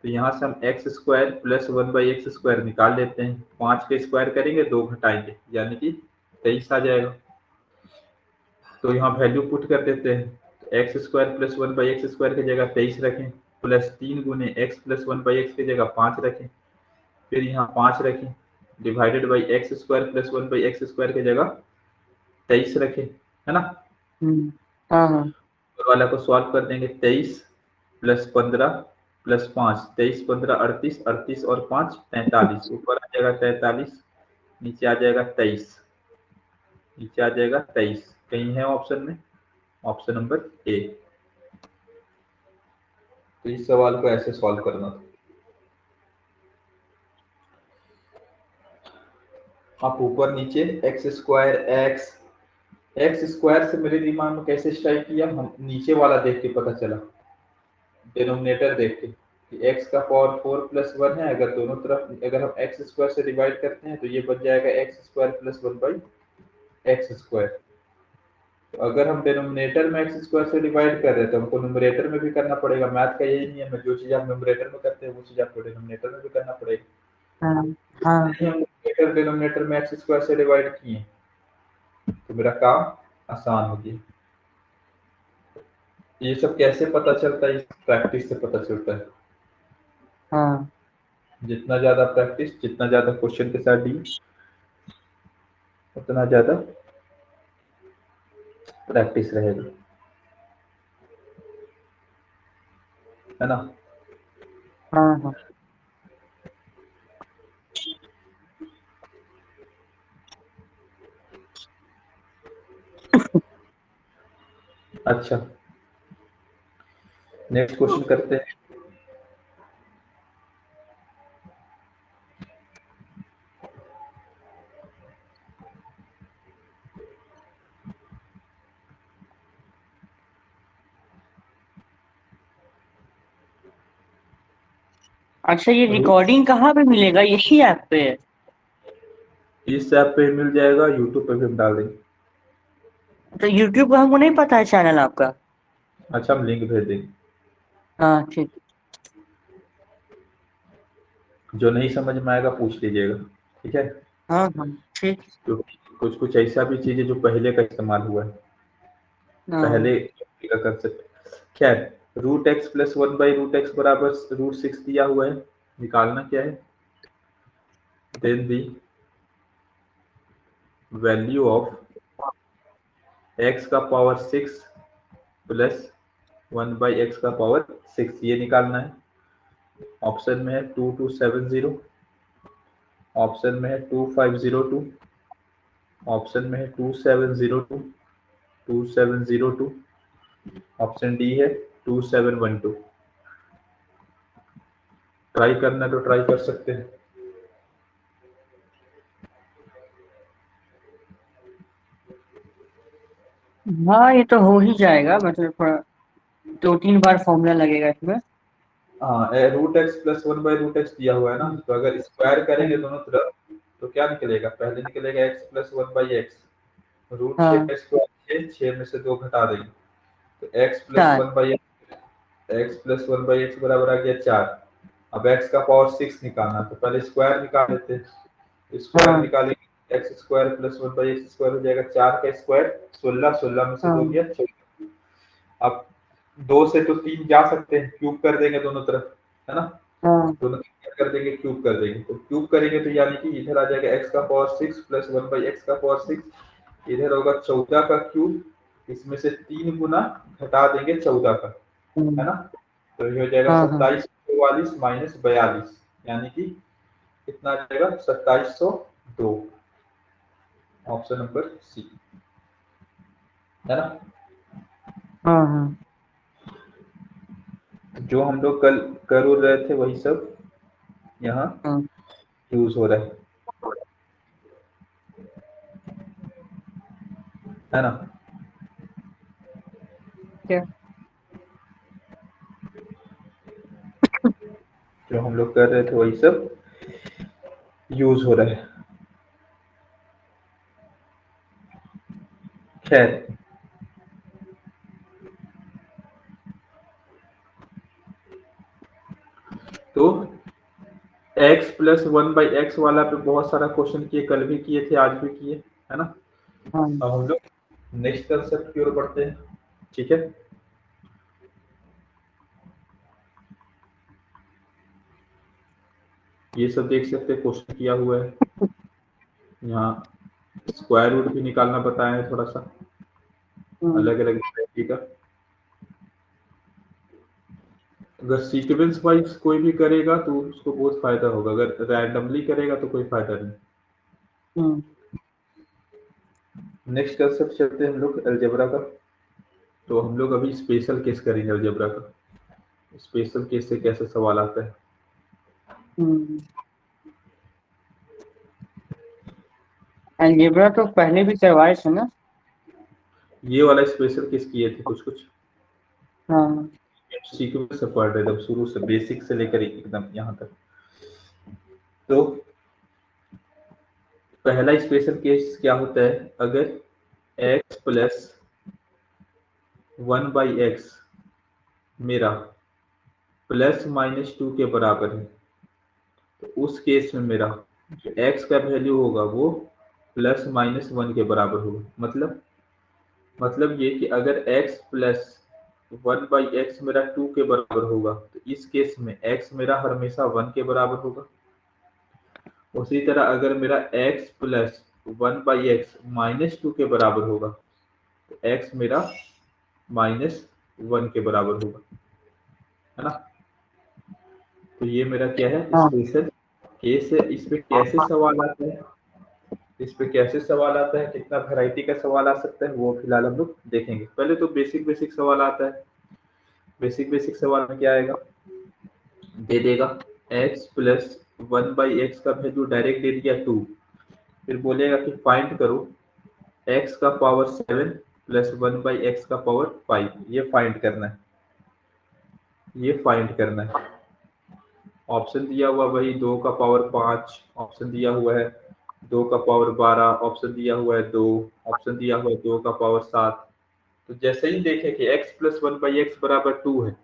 तो यहाँ से हम x square plus 1/x square निकाल लेते हैं। 5 का स्क्वायर करेंगे 2 घटाएंगे यानी कि 23 आ जाएगा। तो यहाँ वैल्यू पुट कर देते हैं। X square plus 1/x square की जगह 23 रखें, प्लस 3 गुने एक्स प्लस 1/x की जगह 5 रखें, फिर यहाँ 5 रखें, divided by x square plus 1/x square की जगह 23 रखें, है ना? हाँ हाँ ऊपर वाला को सॉल्व कर देंगे। 23 प्लस 15 प्लस 5, 23 15 38, 38 और 5 43, ऊपर आ जाएगा 43, नीचे आ जाएगा 23, नीचे आ जाएगा 23। कहीं है ऑप्शन में? Option number A. तो इस सवाल को ऐसे सॉल्व करना था। आप ऊपर नीचे एक्स स्क्वायर एक्स स्क्वायर से मेरे दिमाग में कैसे स्ट्राइक किया, हम नीचे वाला देख के पता चला, डिनोमिनेटर देख के कि x का पावर 4 प्लस 1 है। अगर दोनों तरफ अगर हम एक्स स्क्वायर से डिवाइड करते हैं तो ये बन जाएगा x square plus 1/x square. तो अगर हम डिनोमिनेटर में एक्स स्क्वायर से डिवाइड कर रहे हैं तो हमको न्यूमरेटर में भी करना पड़ेगा। मैथ का यही नियम है, जो चीज आप न्यूमरेटर में करते हैं वो चीज आपको डिनोमिनेटर में भी करना पड़ेगा। हाँ हाँ हम न्यूमरेटर डिनोमिनेटर में एक्स स्क्वायर से डिवाइड किए तो मेरा काम आसान हो गया। ये सब कैसे पता चलता है? प्रैक्टिस से पता चलता है। हाँ जितना ज्यादा प्रैक्टिस, जितना ज्यादा क्वेश्चन के साथ डील, उतना ज्यादा प्रैक्टिस रहेगा, है ना? हाँ हाँ अच्छा, नेक्स्ट क्वेश्चन करते हैं। अच्छा, ये रिकॉर्डिंग कहाँ पे मिलेगा? इसी ऐप पे? इस ऐप पे मिल जाएगा, यूट्यूब पे भी हम डाल देंगे। तो यूट्यूब का हमको नहीं पता है चैनल आपका। अच्छा, हम लिंक भेज देंगे। हाँ ठीक। जो नहीं समझ में आएगा पूछ लीजिएगा, ठीक है। हाँ हाँ ठीक। क्योंकि कुछ कुछ ऐसा भी चीज़ है जो पहले का इस्तेमाल हुआ है, हाँ पहले का कंसेप्ट। खैर, root x plus one by root x बराबर रूट सिक्स दिया हुआ है, निकालना क्या है। Then the value of x का power six plus one by x का पावर सिक्स, ये निकालना है। ऑप्शन में है 2270, ऑप्शन में है 2502, ऑप्शन में है 2702, 2702, ऑप्शन डी है 2712। ट्राई करना तो ट्राई कर सकते हैं। हाँ, ये तो हो ही जाएगा, मतलब थोड़ा 2-3 बार फॉर्मूला लगेगा इसमें। हाँ, root x plus one by root x दिया हुआ है ना, तो अगर स्क्वायर करेंगे दोनों तरफ तो क्या निकलेगा, पहले निकलेगा x plus one by x, root हाँ छः स्क्वायर छः में से दो घटा देंगे तो x plus 4। One by x plus one by x बराबर आ गया 4। अब एक्स का पावर 6 निकालना, तो पहले स्क्वायर निकाल लेते हैं। स्क्वायर हाँ निकालेंगे, x square plus one by x square हो जाएगा 4 का स्क्वायर 16, 16 में से हाँ 2 गया 14। अब 2 से तो 3 जा सकते हैं, क्यूब कर देंगे दोनों तरफ, है ना। हाँ दोनों तरफ क्या कर देंगे, क्यूब कर देंगे। तो क्यूब करेंगे तो यानी कि इधर आ जाएगा एक्स का power 6 plus one by x का पावर 6, इधर होगा 14 का क्यूब, इसमें से 3 गुना घटा देंगे 14 का, है ना। तो ये हो जाएगा हाँ हाँ 2744 माइनस 42, यानी कि कितना आ जाएगा 2702। ऑप्शन नंबर सी, है ना। हाँ हाँ जो हम लोग कल कर रहे थे वही सब यहाँ हाँ। यूज हो रहा है ना। क्या? जो हम लोग कर रहे थे वही सब यूज हो रहा है। खैर, तो x plus one by x वाला पे बहुत सारा क्वेश्चन किए, कल भी किए थे, आज भी किए, है ना। हाँ अब हम लोग नेक्स्ट कंसेप्ट की ओर बढ़ते हैं, ठीक है। ये सब देख सकते हैं क्वेश्चन किया हुआ है, यहाँ स्क्वायर रूट भी निकालना बताया है थोड़ा सा, हाँ अलग अलग वैरायटी का। अगर सीक्वेंस वाइज कोई भी करेगा तो उसको बहुत फायदा होगा, अगर रैंडमली करेगा तो कोई फायदा नहीं। हाँ नेक्स्ट कंसेप्ट चलते हैं हम लोग अलजेब्रा का। तो हम लोग अभी स्पेशल केस करेंगे अलजेब्रा का, स्पेशल केस से कैसे सवाल आता है। अलजेब्रा तो पहले भी करवाए थे ना। ये वाला स्पेशल केस किए थे कुछ कुछ, हाँ सीक्वेंस से पढ़ रहे एकदम शुरू से, बेसिक से लेकर एकदम यहाँ तक। तो पहला स्पेशल केस क्या होता है, अगर x plus one by x मेरा प्लस माइनस टू के बराबर है, तो उस केस में मेरा जो x का वैल्यू होगा वो प्लस माइनस वन के बराबर होगा। मतलब ये कि अगर x plus one by x मेरा टू के बराबर होगा तो इस केस में x मेरा हमेशा वन के बराबर होगा। उसी तरह अगर मेरा x plus one by x minus two के बराबर होगा तो x मेरा माइनस वन के बराबर होगा, है ना। तो ये मेरा क्या है, हाँ स्पेशल केस है। इस पे कैसे सवाल आता है, कितना वैरायटी का सवाल आ सकता है वो फिलहाल हम लोग देखेंगे। पहले तो बेसिक बेसिक सवाल आता है। बेसिक बेसिक सवाल में क्या आएगा, दे देगा x plus one by x का वैल्यू डायरेक्ट दे दिया 2, फिर बोलेगा कि फाइंड करो x का power 7 plus one by x का पावर 5, ये फाइंड करना है। ऑप्शन दिया हुआ वही 2 का पावर 5, ऑप्शन दिया हुआ है 2 का पावर 12, ऑप्शन दिया हुआ है 2, ऑप्शन दिया हुआ है 2 का पावर 7। तो जैसे ही देखें कि x प्लस 1/x बराबर 2 है,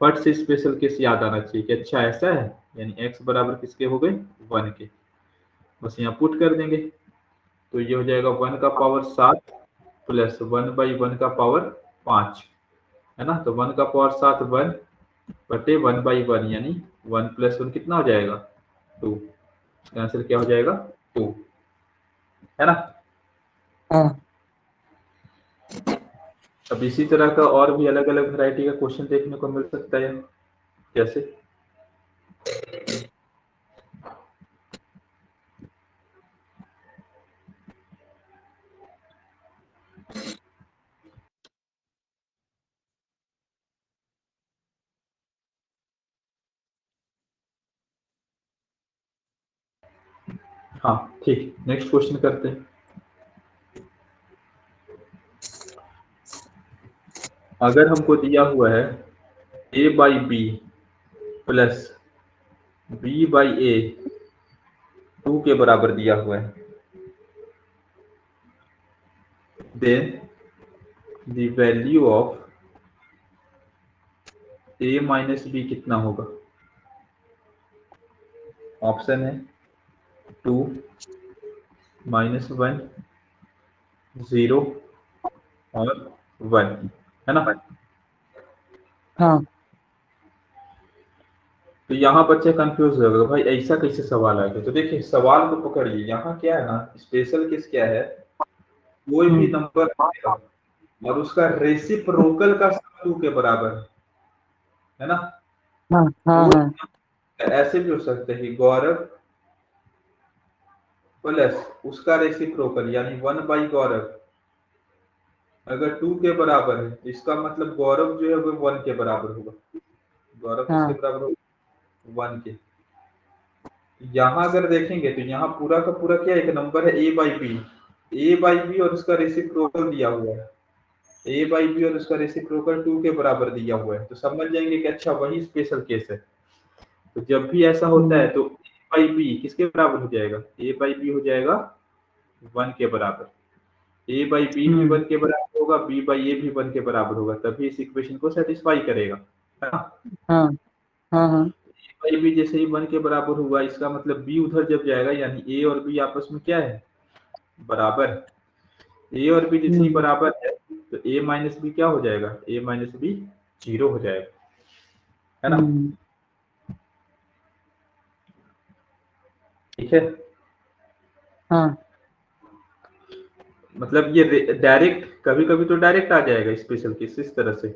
फट से स्पेशल केस याद आना चाहिए कि अच्छा ऐसा है, यानी x बराबर किसके हो गए, 1 के। बस यहाँ पुट कर देंगे, तो ये हो जाएगा 1 का पावर 7 प्लस 1/1 का पावर 5, है ना। तो 1 का पावर 7 1 बटे 1/1, यानी 1 प्लस 1 कितना हो जाएगा, 2। आंसर क्या हो जाएगा, 2, है ना। हाँ अब इसी तरह का और भी अलग अलग वैरायटी का क्वेश्चन देखने को मिल सकता है। कैसे, हाँ ठीक, नेक्स्ट क्वेश्चन करते हैं। अगर हमको दिया हुआ है a/b प्लस b/a 2 के बराबर दिया हुआ है, then the value of a minus b कितना होगा। ऑप्शन है 2 -1 0 और 1, है ना। हाँ तो यहाँ बच्चे कंफ्यूज हो गए, भाई ऐसा कैसे सवाल आ गया। तो देखिए सवाल को पकड़िए, यहाँ क्या है ना, स्पेशल केस क्या है, कोई भी नंबर और उसका रेसिप्रोकल का 2 के बराबर है ना। हाँ हाँ कोई हाँ ऐसे भी हो सकते हैं कि गौरव प्लस उसका रेसिप्रोकल यानी 1/गौरव अगर 2 के बराबर है, तो इसका मतलब गौरव जो है वो 1 के बराबर होगा। गौरव किसके हाँ बराबर होगा, 1 के। यहाँ अगर देखेंगे तो यहाँ पूरा का पूरा क्या एक नंबर है a/b और उसका रेसिप्रोकल दिया हुआ है, a/b और उसका रेसिप्रोकल 2 के बराबर दिया हुआ है, तो समझ जाएंगे कि अच्छा वही स्पेशल केस है। तो जब भी ऐसा होता है तो a/b किसके बराबर हो जाएगा, a/b हो जाएगा 1 के बराबर। a/b भी 1 के बराबर होगा, b/a भी 1 के बराबर होगा, तभी इस इक्वेशन को सेटिस्फाई करेगा, है ना। हाँ हाँ हाँ a/b जैसे ही 1 के बराबर हुआ, इसका मतलब b उधर जब जाएगा, यानी a और b आपस में क्या है, बराबर। a और b जैसे ही बराबर है, तो a माइनस बी क्या हो जाएगा, a माइनस बी 0 हो जाएगा, है ना। ठीक है, हाँ मतलब ये डायरेक्ट, कभी कभी तो डायरेक्ट आ जाएगा स्पेशल केस इस तरह से,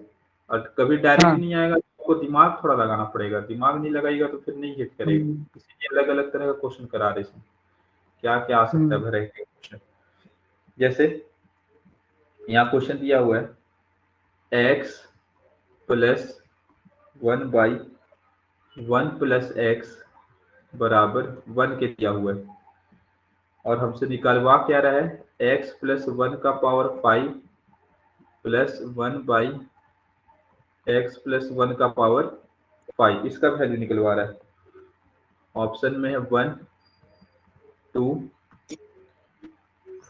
और कभी डायरेक्ट हाँ नहीं आएगा, तो आपको दिमाग थोड़ा लगाना पड़ेगा, दिमाग नहीं लगाएगा तो फिर नहीं हिट करेगा। इसीलिए अलग अलग तरह का क्वेश्चन करा रहे हैं, क्या क्या आ सकता है वैरायटी क्वेश्चन। जैसे यहाँ क्वेश्चन दिया हुआ है x प्लस 1/1 प्लस x बराबर 1 के दिया हुआ है, और हमसे निकालवा क्या रहा है, x प्लस 1 का पावर 5 प्लस 1/x प्लस 1 का पावर 5, इसका वैल्यू निकलवा रहा है। ऑप्शन में है 1 2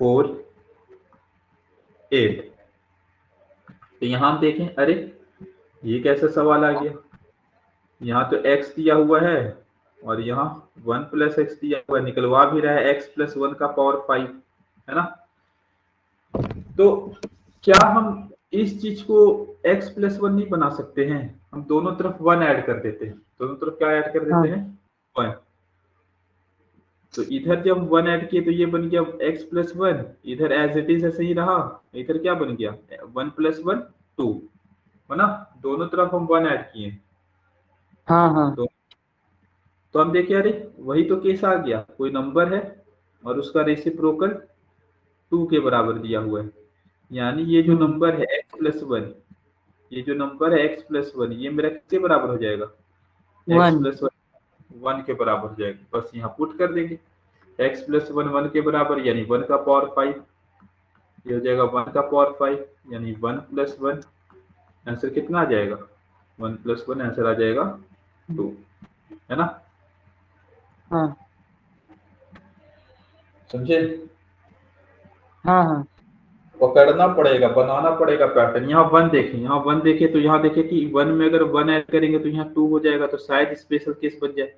4 8। तो यहाँ हम देखें, अरे ये कैसा सवाल आ गया, यहाँ तो x दिया हुआ है और यहाँ 1 प्लस एक्स दिया हुआ है, निकलवा भी रहा है x प्लस 1 का पावर 5, है ना। तो क्या हम इस चीज को x प्लस 1 नहीं बना सकते हैं, हम दोनों तरफ 1 ऐड कर देते हैं, दोनों तरफ क्या ऐड कर देते हाँ हैं, 1। तो इधर जब 1 ऐड किए तो ये बन गया x प्लस 1, इधर एज इट इज ऐसे ही रहा, इधर क्या बन गया 1 प्लस 1 2, है ना। दोनों तरफ हम 1 ऐड किए, हाँ हाँ तो हम देखे अरे वही तो केस आ गया, कोई नंबर है और उसका रेसिप्रोकल 2 के बराबर दिया हुआ है, यानी ये जो नंबर है x प्लस 1, ये जो नंबर है x प्लस 1, ये मेरा किसके बराबर हो जाएगा, x 1 प्लस 1 के बराबर हो जाएगा। बस यहाँ पुट कर देंगे, x प्लस 1 के बराबर यानी 1 का पावर 5, ये हो जाएगा 1 का पावर 5 यानी 1 प्लस 1, आंसर कितना आ जाएगा, 1 प्लस 1 आंसर आ जाएगा 2। है ना, हाँ समझे। हाँ हाँ पकड़ना पड़ेगा, बनाना पड़ेगा पैटर्न। यहाँ वन देखें, यहाँ वन देखे तो यहाँ देखे कि वन में अगर वन ऐड करेंगे तो यहाँ टू हो जाएगा, तो शायद स्पेशल केस बन जाए।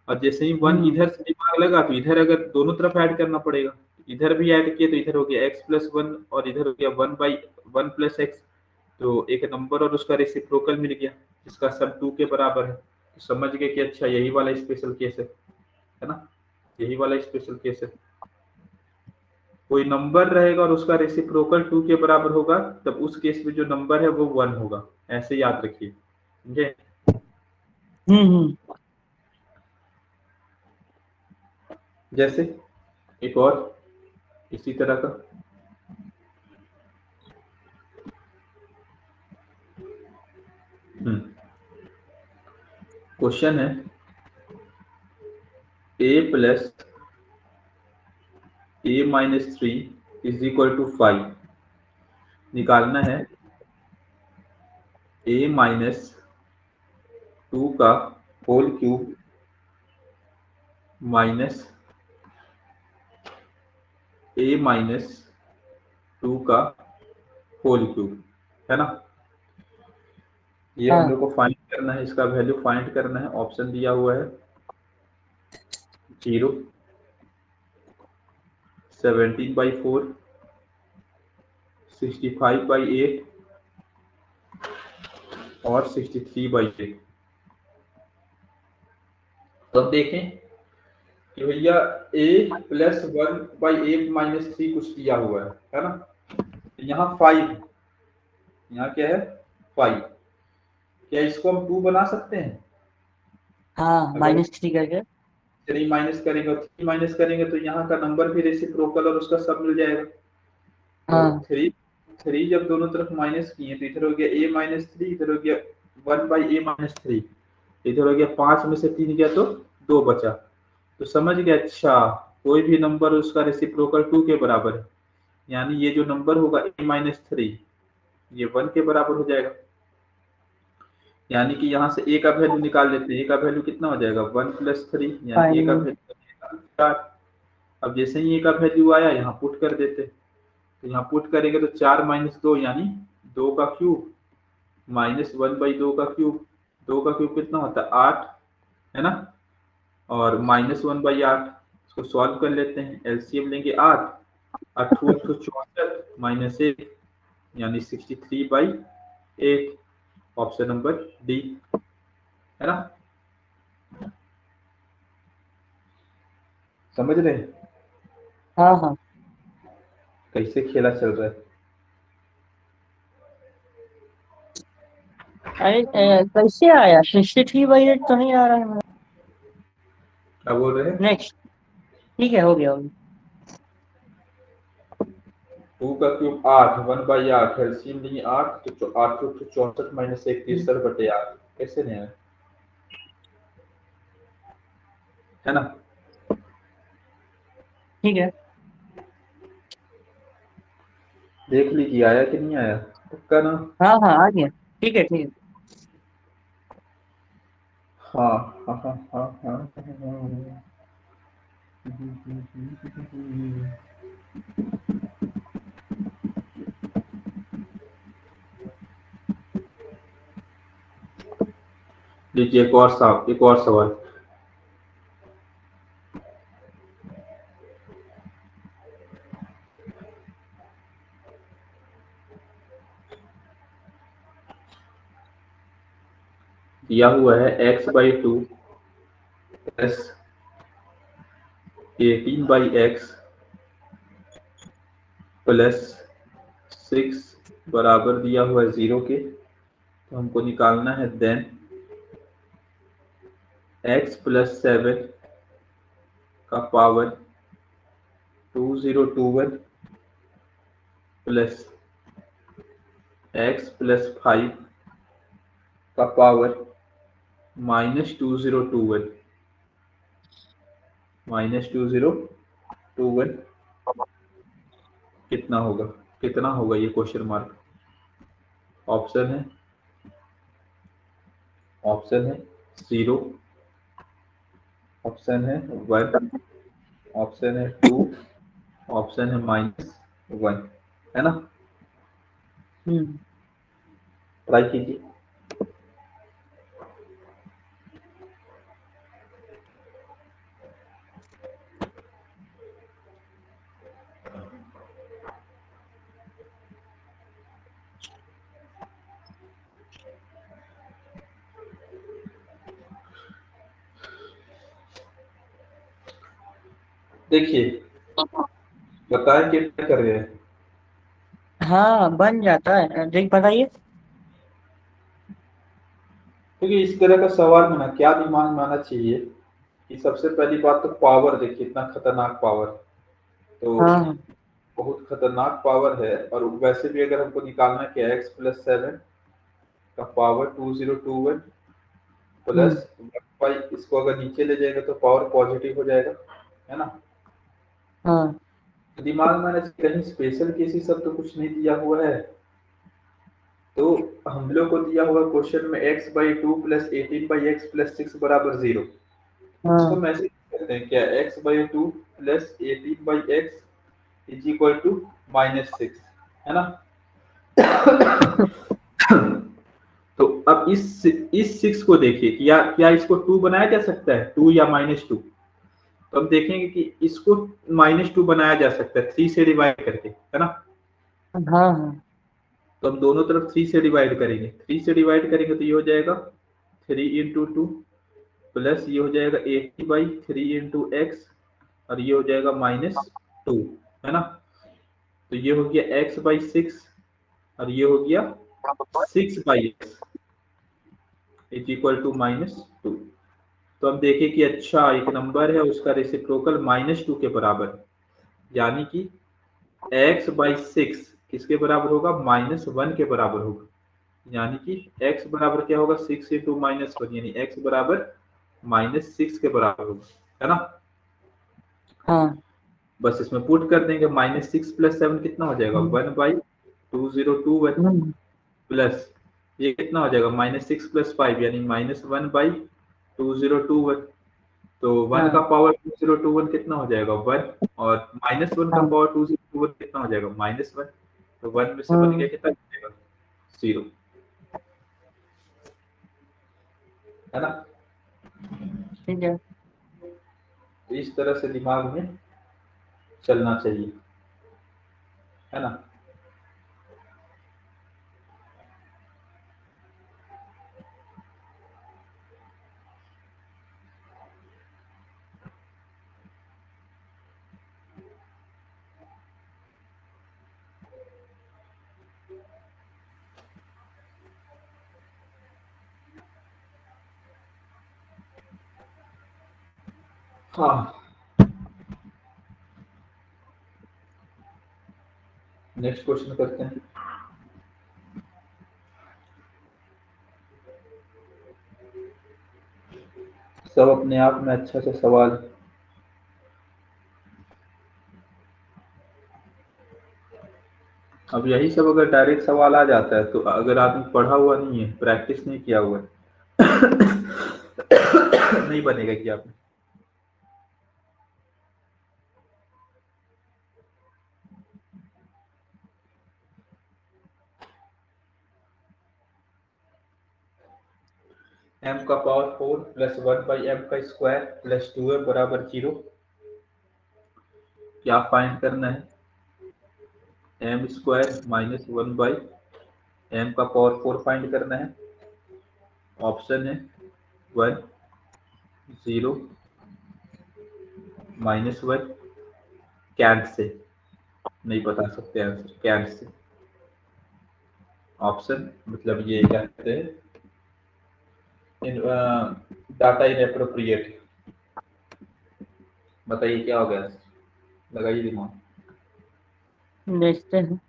और जैसे ही वन हम्म इधर से दिमाग लगा तो इधर अगर दोनों तरफ ऐड करना पड़ेगा, इधर भी ऐड किए तो इधर हो गया x+1 और इधर हो गया 1/1+x। तो एक नंबर और उसका रेसिप्रोकल मिल गया जिसका सम 2 के बराबर है। तो समझ गए कि अच्छा यही वाला स्पेशल केस है ना, यही वाला स्पेशल केस है। कोई नंबर रहेगा और उसका रेसिप्रोकल 2 के बराबर होगा, तब उस केस में जो नंबर है वो 1 होगा। ऐसे याद रखिए, समझे। हम्म। जैसे एक और इसी तरह का, क्वेश्चन है a+a-3 = 5। निकालना है a-2 का होल क्यूब माइनस a-2 का होल क्यूब, है ना। ये हम हाँ लोग को फाइंड करना है, इसका वैल्यू फाइंड करना है। ऑप्शन दिया हुआ है 0, 17/4, 65/8 और 63/8। तो अब देखें कि भैया a+1/a-3 कुछ दिया हुआ है ना। यहाँ 5, यहाँ क्या है 5। क्या इसको हम 2 बना सकते हैं? हाँ अगर -3 करके। 3 माइनस करेंगे और 3 माइनस करेंगे तो यहाँ का नंबर भी रेसिप्रोकल और उसका सब मिल जाएगा। तो हाँ 3 जब दोनों तरफ माइनस किए तो इधर हो गया a-3, इधर हो गया 1/a-3, इधर हो गया 5 में से 3 गया तो 2 बचा। तो समझ गया, अच्छा कोई भी नंबर उसका रेसिप्रोकल 2 के बराबर है, यानी ये जो नंबर होगा a-3 ये 1 के बराबर हो जाएगा। यानी कि यहाँ से a का वैल्यू निकाल लेते हैं। a का वैल्यू कितना हो जाएगा 1+3, यानी a का 5। वैल्यू 4। अब जैसे ही a का वैल्यू आया यहाँ पुट कर देते, तो यहाँ पुट करेंगे तो 4 - 2 यानी 2 का क्यूब माइनस 1/2 का क्यूब। 2 का क्यूब कितना होता है 8, है ना, और -1/8। इसको सॉल्व कर लेते हैं, एलसीएम लेंगे 8, 8 64 माइनस 1 यानी 63/8। ऑप्शन नंबर डी, है ना, समझ रहे हैं हाँ हाँ। कैसे खेला चल रहा है। अरे कैसे आया 63/8 तो नहीं आ रहा है। क्या बोल रहे हैं? नेक्स्ट। ठीक है, हो गया हो गया। 2 का क्यूब 8, 1/8, एलसीएम लेंगे 8 तो 8 64 माइनस 1 63/8। कैसे नहीं आया, है ना। ठीक है। देख लीजिए आया कि नहीं आया, पक्का ना। हाँ हाँ आ गया। ठीक है ठीक है। हाँ हाँ हाँ हाँ हाँ हाँ। लीजिए एक और सवाल दिया हुआ है x/2 प्लस 18/x प्लस 6 बराबर दिया हुआ है 0 के। तो हमको निकालना है देन x+7 का पावर 2021 प्लस x+5 का पावर -2021 कितना होगा, कितना होगा ये क्वेश्चन मार्क। ऑप्शन है 0, ऑप्शन है 1, ऑप्शन है 2, ऑप्शन है -1, है ना। ट्राई कीजिए। देखिए, बताएं क्या कर रहे हैं। हाँ बन जाता है, देख बताइए। क्योंकि इस तरह का सवाल में ना क्या दिमाग में आना चाहिए कि सबसे पहली बात तो पावर देखिए, इतना खतरनाक पावर, तो हाँ बहुत खतरनाक पावर है। और वैसे भी अगर हमको निकालना है कि x+7 का पावर 2021 हम्म प्लस 1 इसको अगर नीचे ले जाएंगे तो पावर पॉजिटिव हो जाएगा, है ना। हाँ तो दिमाग में आना चाहिए कहीं स्पेशल केसेस सब तो कुछ नहीं दिया हुआ है। तो हम लोग को दिया हुआ क्वेश्चन में x/2 प्लस 18/x प्लस 6 बराबर 0। इसको हाँ हम ऐसे करते हैं क्या, x/2 plus 18/x is equal to -6, है ना। तो अब इस 6 को देखिए कि या क्या इसको 2 बनाया जा सकता है, 2 या -2। तो हम देखेंगे कि इसको -2 बनाया जा सकता है 3 से डिवाइड करके, है ना। हाँ हाँ तो हम दोनों तरफ 3 से डिवाइड करेंगे, 3 से डिवाइड करेंगे तो ये हो जाएगा 3 × 2 प्लस ये हो जाएगा 80/3 × x और ये हो जाएगा -2, है ना। तो ये हो गया x/6 और ये हो गया 6/x इज इक्वल टू -2। तो हम देखें कि अच्छा एक नंबर है उसका रेसिप्रोकल -2 के बराबर है, यानी कि x/6 किसके बराबर होगा, -1 के बराबर होगा। यानी कि x बराबर क्या होगा, 6 × -1, यानी x बराबर -6 के बराबर होगा, है ना। हाँ बस इसमें पुट कर देंगे, -6 + 7 कितना हो जाएगा, 1/2021 हम्म, प्लस ये कितना हो जाएगा, -6 + 5 यानी -1/2021। तो 1 का हाँ पावर 2021 कितना हो जाएगा, 1, और -1 का हाँ पावर 2021 कितना हो जाएगा, -1। तो 1 में से बन गया हाँ कितना जाएगा, 0, है ना। ठीक है। तो इस तरह से दिमाग में चलना चाहिए, है ना। हाँ, नेक्स्ट क्वेश्चन करते हैं। सब अपने आप में अच्छा सा सवाल। अब यही सब अगर डायरेक्ट सवाल आ जाता है तो अगर आदमी पढ़ा हुआ नहीं है, प्रैक्टिस नहीं किया हुआ है, नहीं बनेगा कि आपने। m का पावर 4 प्लस 1/m का स्क्वायर प्लस 2m बराबर 0। क्या फाइंड करना है, m स्क्वायर -1/m का पावर 4 फाइंड करना है। ऑप्शन है 1, 0, -1, कैंट से। नहीं बता सकते आंसर कैंट से। ऑप्शन मतलब ये क्या कहते हैं, डाटा इनएप्रोप्रिएट। बताइए क्या हो गया, लगाइए दिमाग। देखते हैं।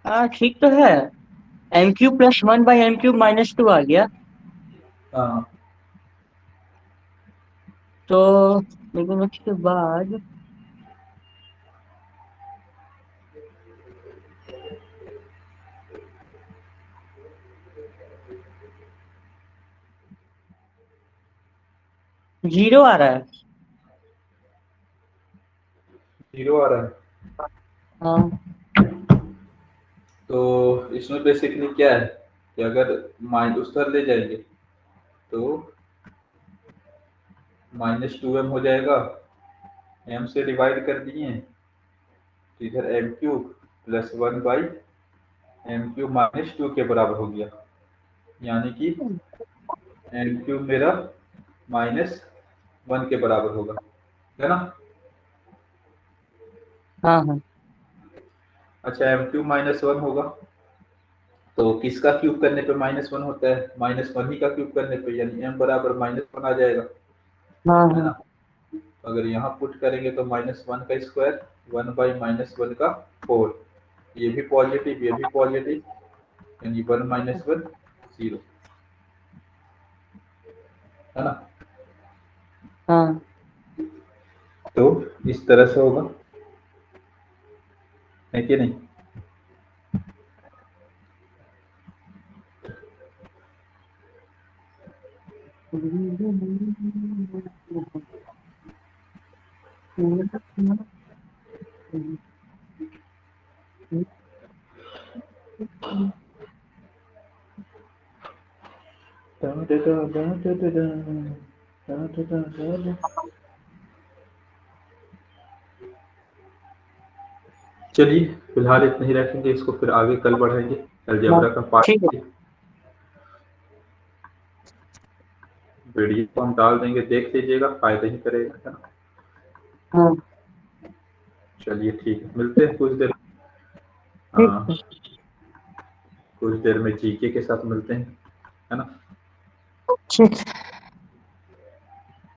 हाँ ठीक तो है। एम क्यूब प्लस 1/m³ -2 आ गया। हाँ तो लेकिन उसके बाद 0 आ रहा है। 0 आ रहा है। हाँ तो इसमें बेसिकली क्या है कि अगर उस तरह ले जाएंगे तो -2m हो जाएगा, m से डिवाइड कर दिए तो इधर m³ प्लस 1/m³ -2 के बराबर हो गया, यानी कि m³ मेरा -1 के बराबर होगा, है ना। हाँ हाँ अच्छा m³ -1 होगा तो किसका क्यूब करने पे -1 होता है, -1 ही का क्यूब करने पे, यानी m बराबर -1 आ जाएगा, हाँ है हाँ ना। अगर यहाँ पुट करेंगे तो -1 का स्क्वायर 1/-1 का 4, ये भी पॉजिटिव ये भी पॉजिटिव, यानी 1 - 1 0, है ना। हाँ। तो इस तरह से होगा, है कि नहीं। चलिए फिलहाल इतना ही रखेंगे, इसको फिर आगे कल बढ़ाएंगे, अलजेब्रा का ठीक है। पार्ट वीडियो को हम डाल देंगे, देख लीजिएगा, फायदा ही करेगा, है ना। हाँ चलिए ठीक है, मिलते हैं कुछ देर। ठीक हाँ, है। कुछ देर में जीके के साथ मिलते हैं, है ना। ठीक है।